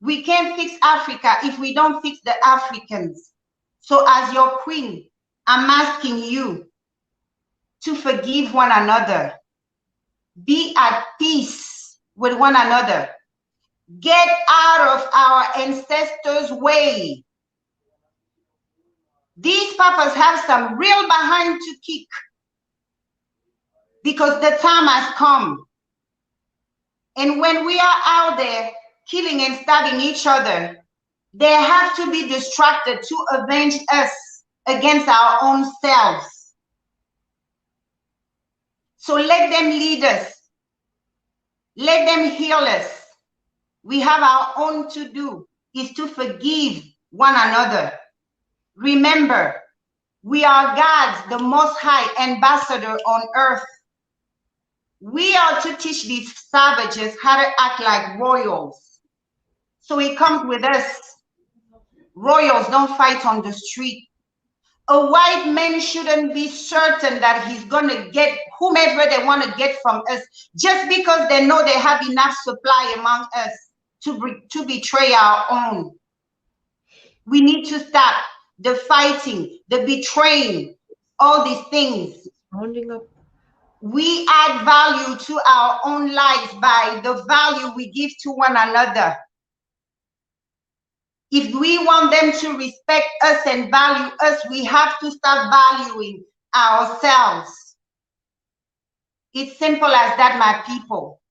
We can't fix Africa if we don't fix the Africans. So as your queen, I'm asking you to forgive one another. Be at peace with one another. Get out of our ancestors' way. These papas have some real behind to kick because the time has come. And when we are out there killing and stabbing each other, they have to be distracted to avenge us against our own selves. So let them lead us. Let them heal us. We have our own to do, is to forgive one another. Remember, we are God's, the Most High ambassador on earth. We are to teach these savages how to act like royals. So it comes with us. Royals don't fight on the street. A white man shouldn't be certain that he's going to get whomever they want to get from us just because they know they have enough supply among us to betray our own. We need to stop the fighting, the betraying, all these things. Rounding up. We add value to our own lives by the value we give to one another. If we want them to respect us and value us, we have to start valuing ourselves. It's simple as that, my people.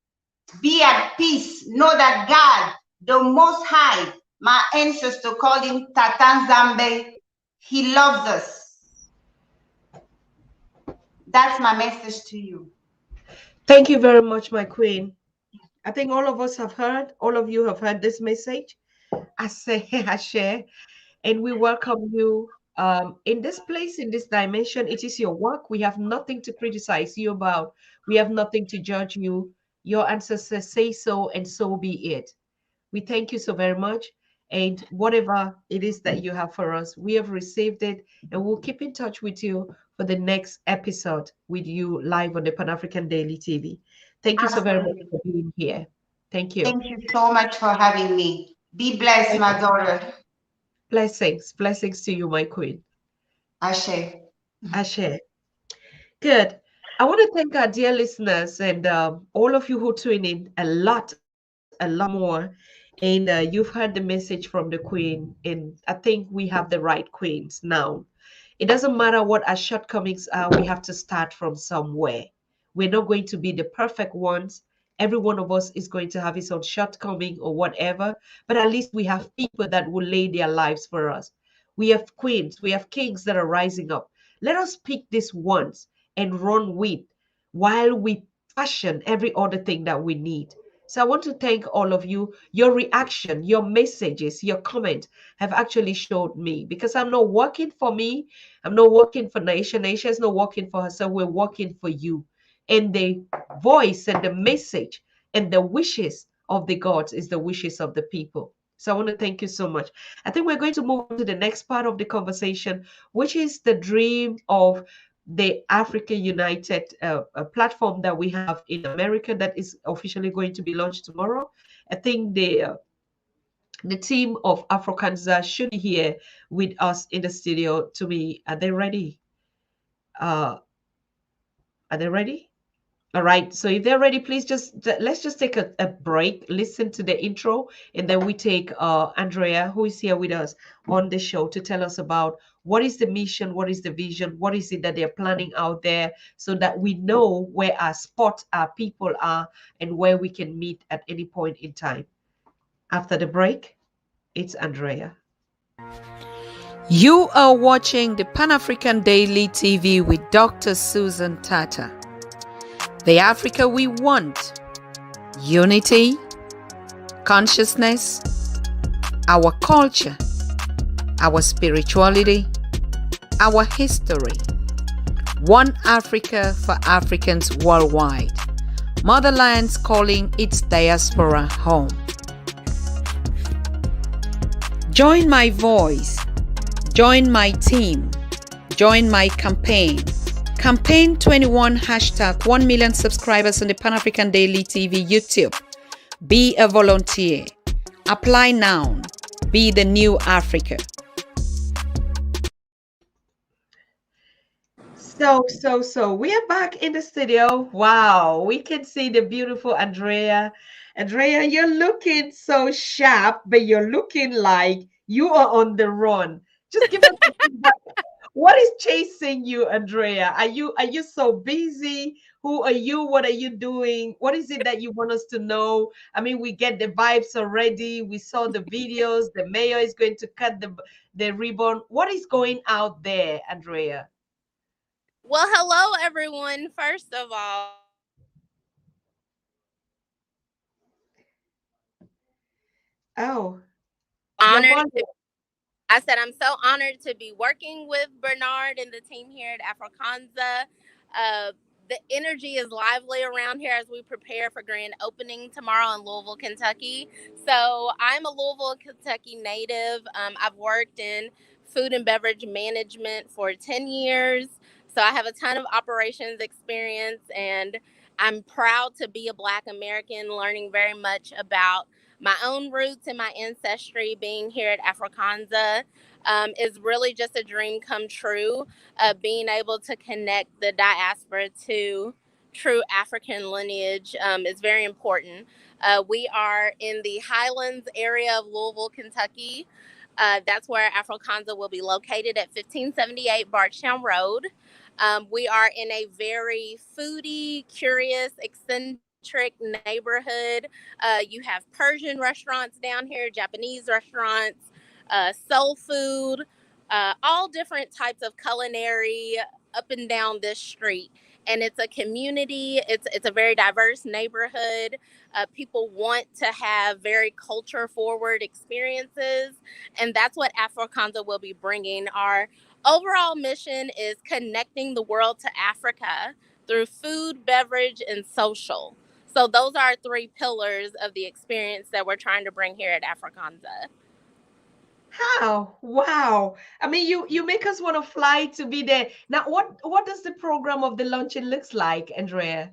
Be at peace. Know that God, the Most High, my ancestor called him Tatan Zambe, he loves us. That's my message to you. Thank you very much, my queen. I think all of us have heard, all of you have heard this message. I say, I share, and we welcome you in this place, in this dimension. It is your work. We have nothing to criticize you about. We have nothing to judge you. Your ancestors say so, and so be it. We thank you so very much. And whatever it is that you have for us, we have received it, and we'll keep in touch with you for the next episode with you live on the Pan African Daily TV. Thank you so very much Absolutely. for being here. Thank you. Thank you so much for having me. Be blessed, Thank my daughter. Blessings. Blessings to you, my queen. Ashe. Ashe. Good. I want to thank our dear listeners and all of you who tune in a lot more. And you've heard the message from the queen. And I think we have the right queens now. It doesn't matter what our shortcomings are, we have to start from somewhere. We're not going to be the perfect ones. Every one of us is going to have his own shortcoming or whatever, but at least we have people that will lay their lives for us. We have queens, we have kings that are rising up. Let us pick these ones and run with while we fashion every other thing that we need. So I want to thank all of you. Your reaction, your messages, your comment have actually showed me because I'm not working for me. I'm not working for Naisha. Naisha is not working for herself. We're working for you. And the voice and the message and the wishes of the gods is the wishes of the people. So I want to thank you so much. I think we're going to move on to the next part of the conversation, which is the dream of the Africa United platform that we have in America that is officially going to be launched tomorrow. I think the team of Afrokanza should be here with us in the studio. To me, are they ready? Uh, are they ready? All right. So if they're ready, please let's just take a break, listen to the intro, and then we take Andrea, who is here with us on the show, to tell us about what is the mission, what is the vision, what is it that they're planning out there, so that we know where our spot, our people are, and where we can meet at any point in time. After the break, it's Andrea. You are watching the Pan African Daily TV with Dr. Susan Tata. The Africa we want: unity, consciousness, our culture, our spirituality, our history. One Africa for Africans worldwide. Motherland's calling its diaspora home. Join my voice. Join my team. Join my campaign. Campaign 21 hashtag 1 million subscribers on the Pan African Daily TV YouTube. Be a volunteer. Apply now. Be the new Africa. So we are back in the studio. Wow, we can see the beautiful Andrea. Andrea, you're looking so sharp, but you're looking like you are on the run. Just give us the feedback. What is chasing you, Andrea? Are you so busy? Who are you? What are you doing? What is it that you want us to know? I mean, we get the vibes already. We saw the videos. The mayor is going to cut the ribbon. What is going out there, Andrea? Well, hello everyone. First of all, Oh, your honored volume. to I said I'm so honored to be working with Bernard and the team here at Africanza. Uh, the energy is lively around here as we prepare for grand opening tomorrow in Louisville, Kentucky. So I'm a Louisville, Kentucky native. I've worked in food and beverage management for 10 years. So I have a ton of operations experience, and I'm proud to be a Black American, learning very much about my own roots and my ancestry. Being here at Africanza is really just a dream come true. Being able to connect the diaspora to true African lineage is very important. We are in the Highlands area of Louisville, Kentucky. That's where Africanza will be located at 1578 Barchtown Road. We are in a very foodie, curious, eccentric neighborhood. You have Persian restaurants down here, Japanese restaurants, soul food, all different types of culinary up and down this street. And it's a community. It's a very diverse neighborhood. People want to have very culture forward experiences, and that's what Africanza will be bringing. Our overall mission is connecting the world to Africa through food, beverage, and social. So those are three pillars of the experience that we're trying to bring here at Africanza. How? Wow. I mean, you make us want to fly to be there. Now, what does the program of the luncheon looks like, Andrea?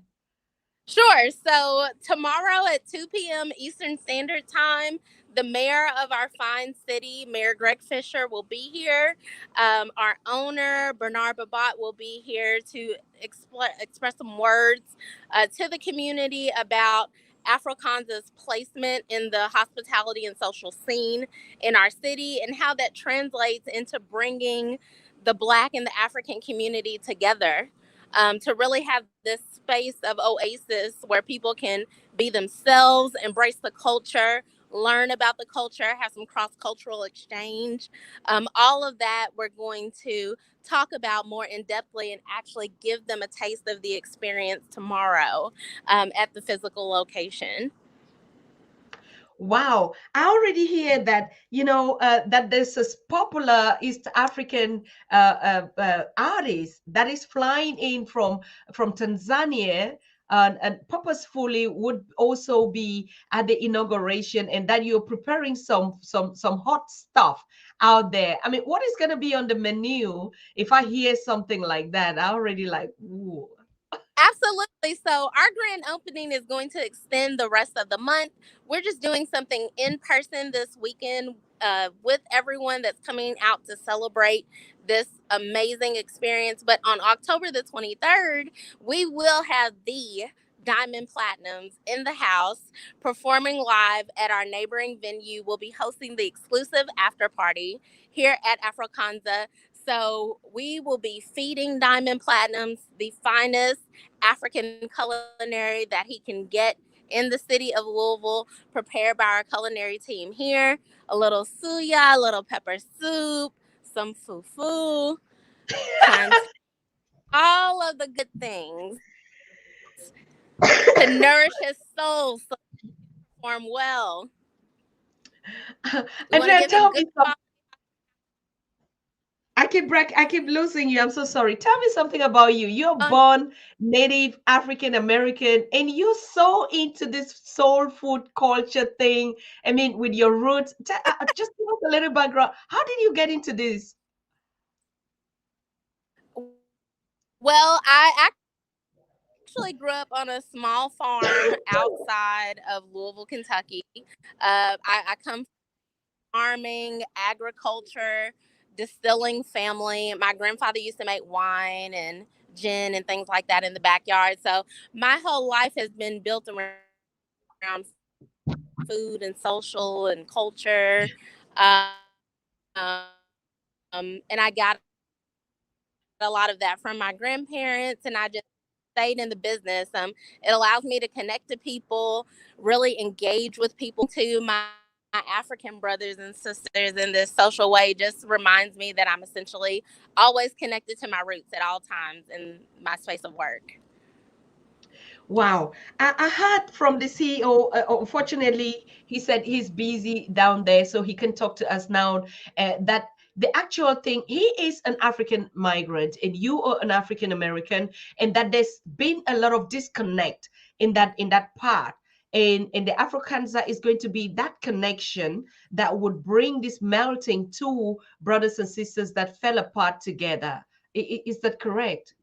Sure. So tomorrow at 2 p.m. Eastern Standard Time, the mayor of our fine city, Mayor Greg Fisher, will be here. Our owner, Bernard Babat, will be here to express some words to the community about Afroconza's placement in the hospitality and social scene in our city and how that translates into bringing the Black and the African community together, to really have this space of oasis where people can be themselves, embrace the culture, learn about the culture, have some cross cultural exchange. All of that we're going to talk about more in depthly and actually give them a taste of the experience tomorrow, at the physical location. Wow, I already hear that, that there's this popular East African artist that is flying in from Tanzania, and purposefully would also be at the inauguration, and that you're preparing some hot stuff out there. I mean, what is going to be on the menu? If I hear something like that, I already like, ooh. Absolutely. So our grand opening is going to extend the rest of the month. We're just doing something in person this weekend, with everyone that's coming out to celebrate this amazing experience. But on October the 23rd, we will have the Diamond Platinums in the house performing live at our neighboring venue. We'll be hosting the exclusive after party here at Afroconza. So we will be feeding Diamond Platinums the finest African culinary that he can get in the city of Louisville, prepared by our culinary team here. A little suya, a little pepper soup, some fufu, plantain, all of the good things to nourish his soul so he can perform well. We want to give Andrea, him tell good me something. I keep losing you. I'm so sorry. Tell me something about you. You're quality. born Native African American, and you're so into this soul food culture thing. I mean, with your roots. Just give us a little background. How did you get into this? Well, I actually grew up on a small farm outside of Louisville, Kentucky. I come from farming, agriculture, distilling family. My grandfather used to make wine and gin and things like that in the backyard. So my whole life has been built around food and social and culture. And I got a lot of that from my grandparents, and I just stayed in the business. It allows me to connect to people, really engage with people, and bring to my African brothers and sisters in this social way just reminds me that I'm essentially always connected to my roots at all times in my space of work. Wow. I heard from the CEO. Unfortunately, he said he's busy down there, so he can talk to us now. That the actual thing, he is an African migrant, and you are an African American, and that there's been a lot of disconnect in that part. And the Africanza is going to be that connection that would bring this melting two brothers and sisters that fell apart together. Is that correct?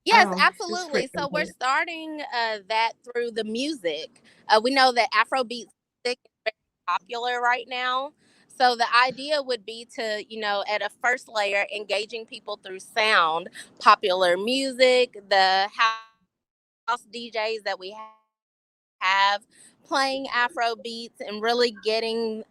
Yes, Oh, she's absolutely. So freaking we're here. starting that through the music. We know that Afrobeat music is very popular right now. So the idea would be to, at a first layer, engaging people through sound, popular music, the house DJs that we have playing Afro beats, and really getting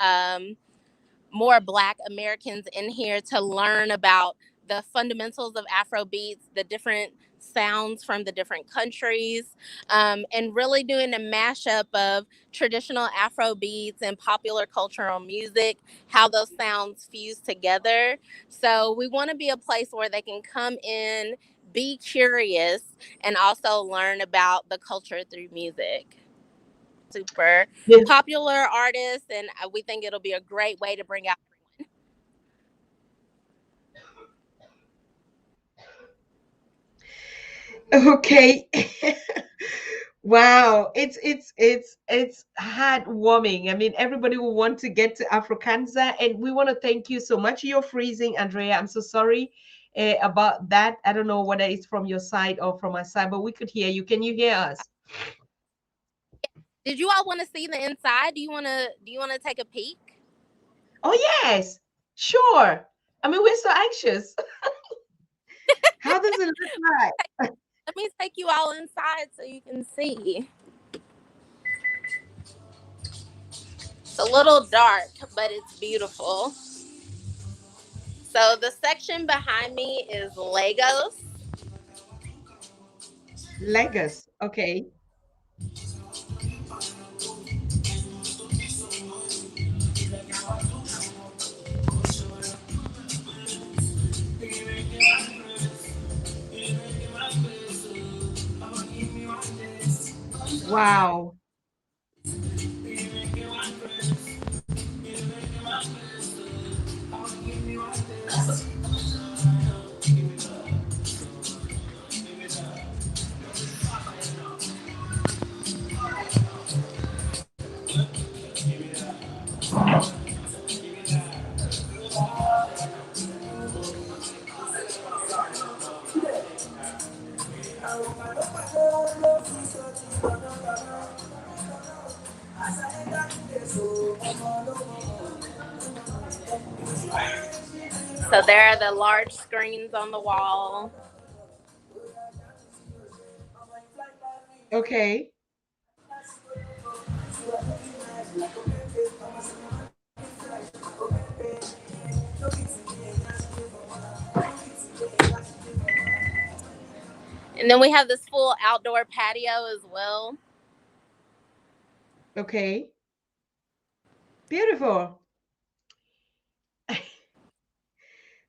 more Black Americans in here to learn about the fundamentals of Afro beats, the different sounds from the different countries, and really doing a mashup of traditional Afro beats and popular cultural music, how those sounds fuse together. So we want to be a place where they can come in, be curious, and also learn about the culture through music. Super Yeah. popular artist, and we think it'll be a great way to bring out everyone. Okay. Wow. It's heartwarming. I mean, everybody will want to get to Africanza, and we want to thank you so much. You're freezing, Andrea. I'm so sorry. about that. I don't know whether it's from your side or from my side, but we could hear you. Can you hear us? Did you all want to see the inside? Do you want to take a peek? Oh, yes, sure. I mean, we're so anxious. How does it look like? Let me take you all inside so you can see. It's a little dark, but it's beautiful. So the section behind me is Legos. Legos. Okay. Wow. So there are the large screens on the wall. Okay. And then we have this full outdoor patio as well. Okay. Beautiful.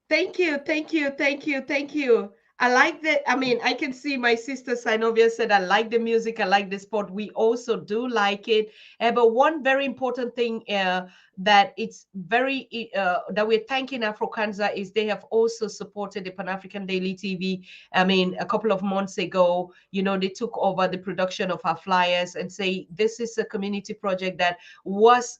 Thank you, thank you, thank you, thank you. I like that. I mean, I can see my sister Sinovia said, I like the music, I like the sport. We also do like it. But one very important thing that it's very, that we're thanking Afrocanza is they have also supported the Pan African Daily TV. I mean, a couple of months ago, you know, they took over the production of our flyers and say, this is a community project that was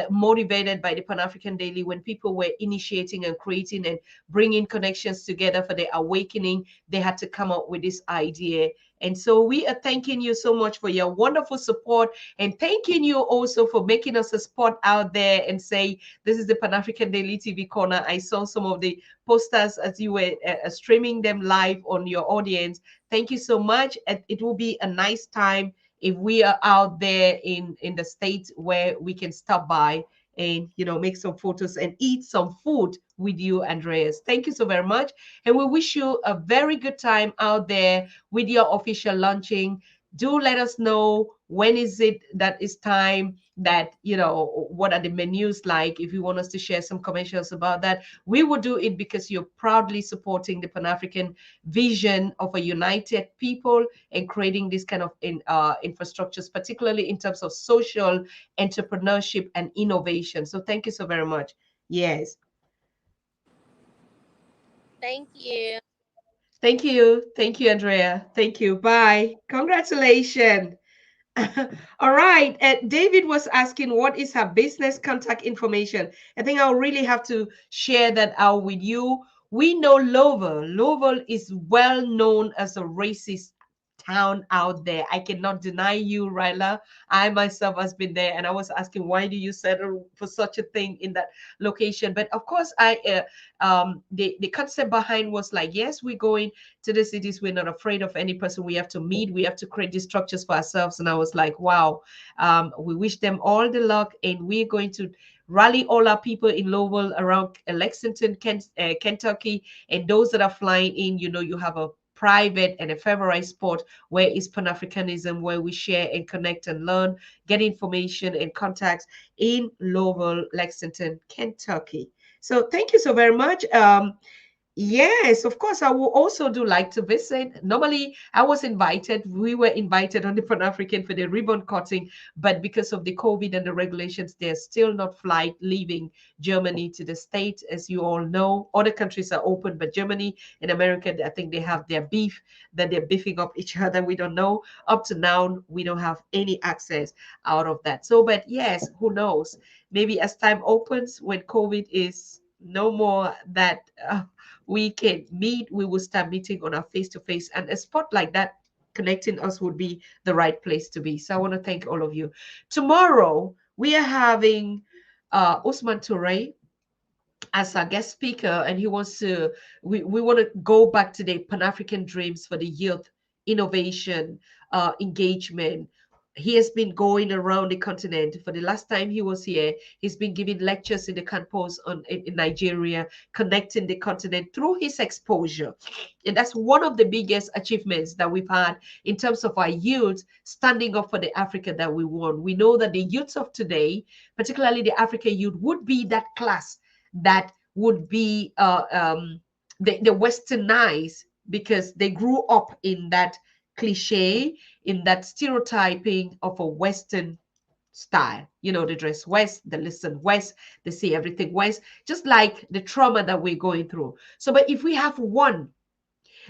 motivated by the Pan African Daily when people were initiating and creating and bringing connections together for the awakening. They had to come up with this idea. And so we are thanking you so much for your wonderful support and thanking you also for making us a spot out there and say, this is the Pan African Daily TV Corner. I saw some of the posters as you were streaming them live on your audience. Thank you so much. It will be a nice time if we are out there in the state where we can stop by and make some photos and eat some food with you, Andreas. Thank you so very much, and we wish you a very good time out there with your official launching. Do let us know when is it that is time, that what are the menus like. If you want us to share some commercials about that, we will do it, because you're proudly supporting the Pan-African vision of a united people and creating this kind of infrastructures, particularly in terms of social entrepreneurship and innovation. So thank you so very much. Yes. Thank you. Thank you. Thank you, Andrea. Thank you. Bye. Congratulations. All right. David was asking, what is her business contact information? I think I'll really have to share that out with you. We know Louisville. Louisville is well known as a racist town out there. I cannot deny you, Ryla. I myself has been there, and I was asking, why do you settle for such a thing in that location? But of course, the concept behind was like, yes, we're going to the cities. We're not afraid of any person we have to meet. We have to create these structures for ourselves. And I was like, wow, we wish them all the luck, and we're going to rally all our people in Louisville, around Lexington, Kentucky, and those that are flying in. You have a private and a favorite spot where is Pan-Africanism, where we share and connect and learn, get information and contacts in Louisville, Lexington, Kentucky. So thank you so very much. Yes, of course. I will also do like to visit. Normally, I was invited. We were invited on the Pan African for the ribbon cutting, but because of the COVID and the regulations, there's still not flight leaving Germany to the States. As you all know, other countries are open, but Germany and America, I think they have their beef, that they're beefing up each other. We don't know. Up to now, we don't have any access out of that. So, but yes, who knows? Maybe as time opens, when COVID is no more that we can meet, we will start meeting on our face-to-face, and a spot like that connecting us would be the right place to be. So I want to thank all of you. Tomorrow we are having Usman Toure as our guest speaker, and he wants to, we want to go back to the Pan-African dreams for the youth, innovation, engagement. He has been going around the continent. For the last time he was here, he's been giving lectures in the campus in Nigeria, connecting the continent through his exposure. And that's one of the biggest achievements that we've had in terms of our youth standing up for the Africa that we want. We know that the youths of today, particularly the African youth, would be that class that would be the westernized, because they grew up in that cliche, in that stereotyping of a Western style. You know, they dress West, they listen West, they see everything West, just like the trauma that we're going through. So, but if we have one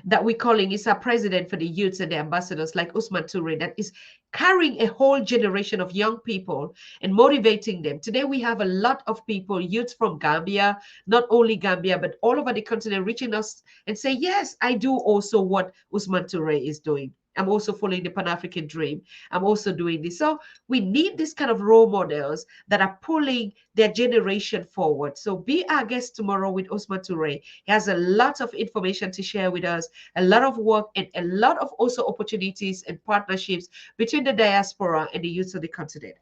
that we're calling is our president for the youths and the ambassadors like Usman Toure, that is carrying a whole generation of young people and motivating them. Today we have a lot of people, youths from Gambia, not only Gambia, but all over the continent, reaching us and say, yes, I do also what Usman Toure is doing. I'm also following the Pan-African dream. I'm also doing this. So we need this kind of role models that are pulling their generation forward. So be our guest tomorrow with Usman Toure. He has a lot of information to share with us, a lot of work, and a lot of also opportunities and partnerships between the diaspora and the youth of the continent.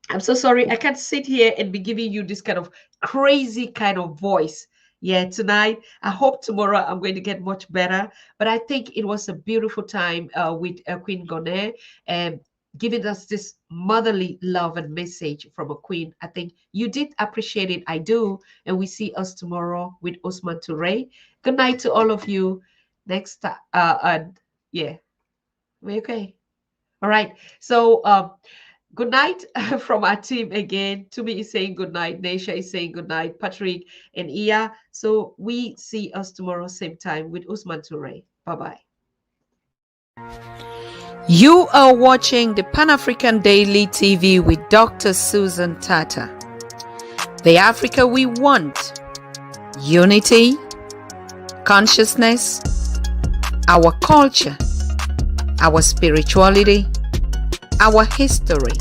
I'm so sorry. I can't sit here and be giving you this kind of crazy kind of voice. Yeah, tonight. I hope tomorrow I'm going to get much better. But I think it was a beautiful time with Queen Ngningone, and giving us this motherly love and message from a queen. I think you did appreciate it. I do. And we see us tomorrow with Usman Toure. Good night to all of you. Next time. Yeah. We okay? All right. So good night from our team again. Tumi is saying good night. Nesha is saying good night. Patrick and Iya. So we see us tomorrow, same time with Usman Toure. Bye-bye. You are watching the Pan-African Daily TV with Dr. Susan Tata. The Africa we want. Unity, consciousness, our culture, our spirituality, our history.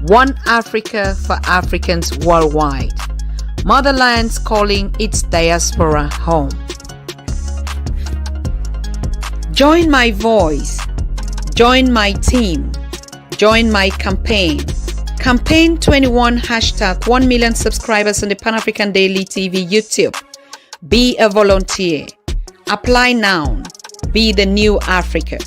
One Africa for Africans worldwide. Motherland's calling its diaspora home. Join my voice. Join my team. Join my campaign. Campaign 21 hashtag 1 million subscribers on the Pan-African Daily TV YouTube. Be a volunteer. Apply now. Be the new Africa.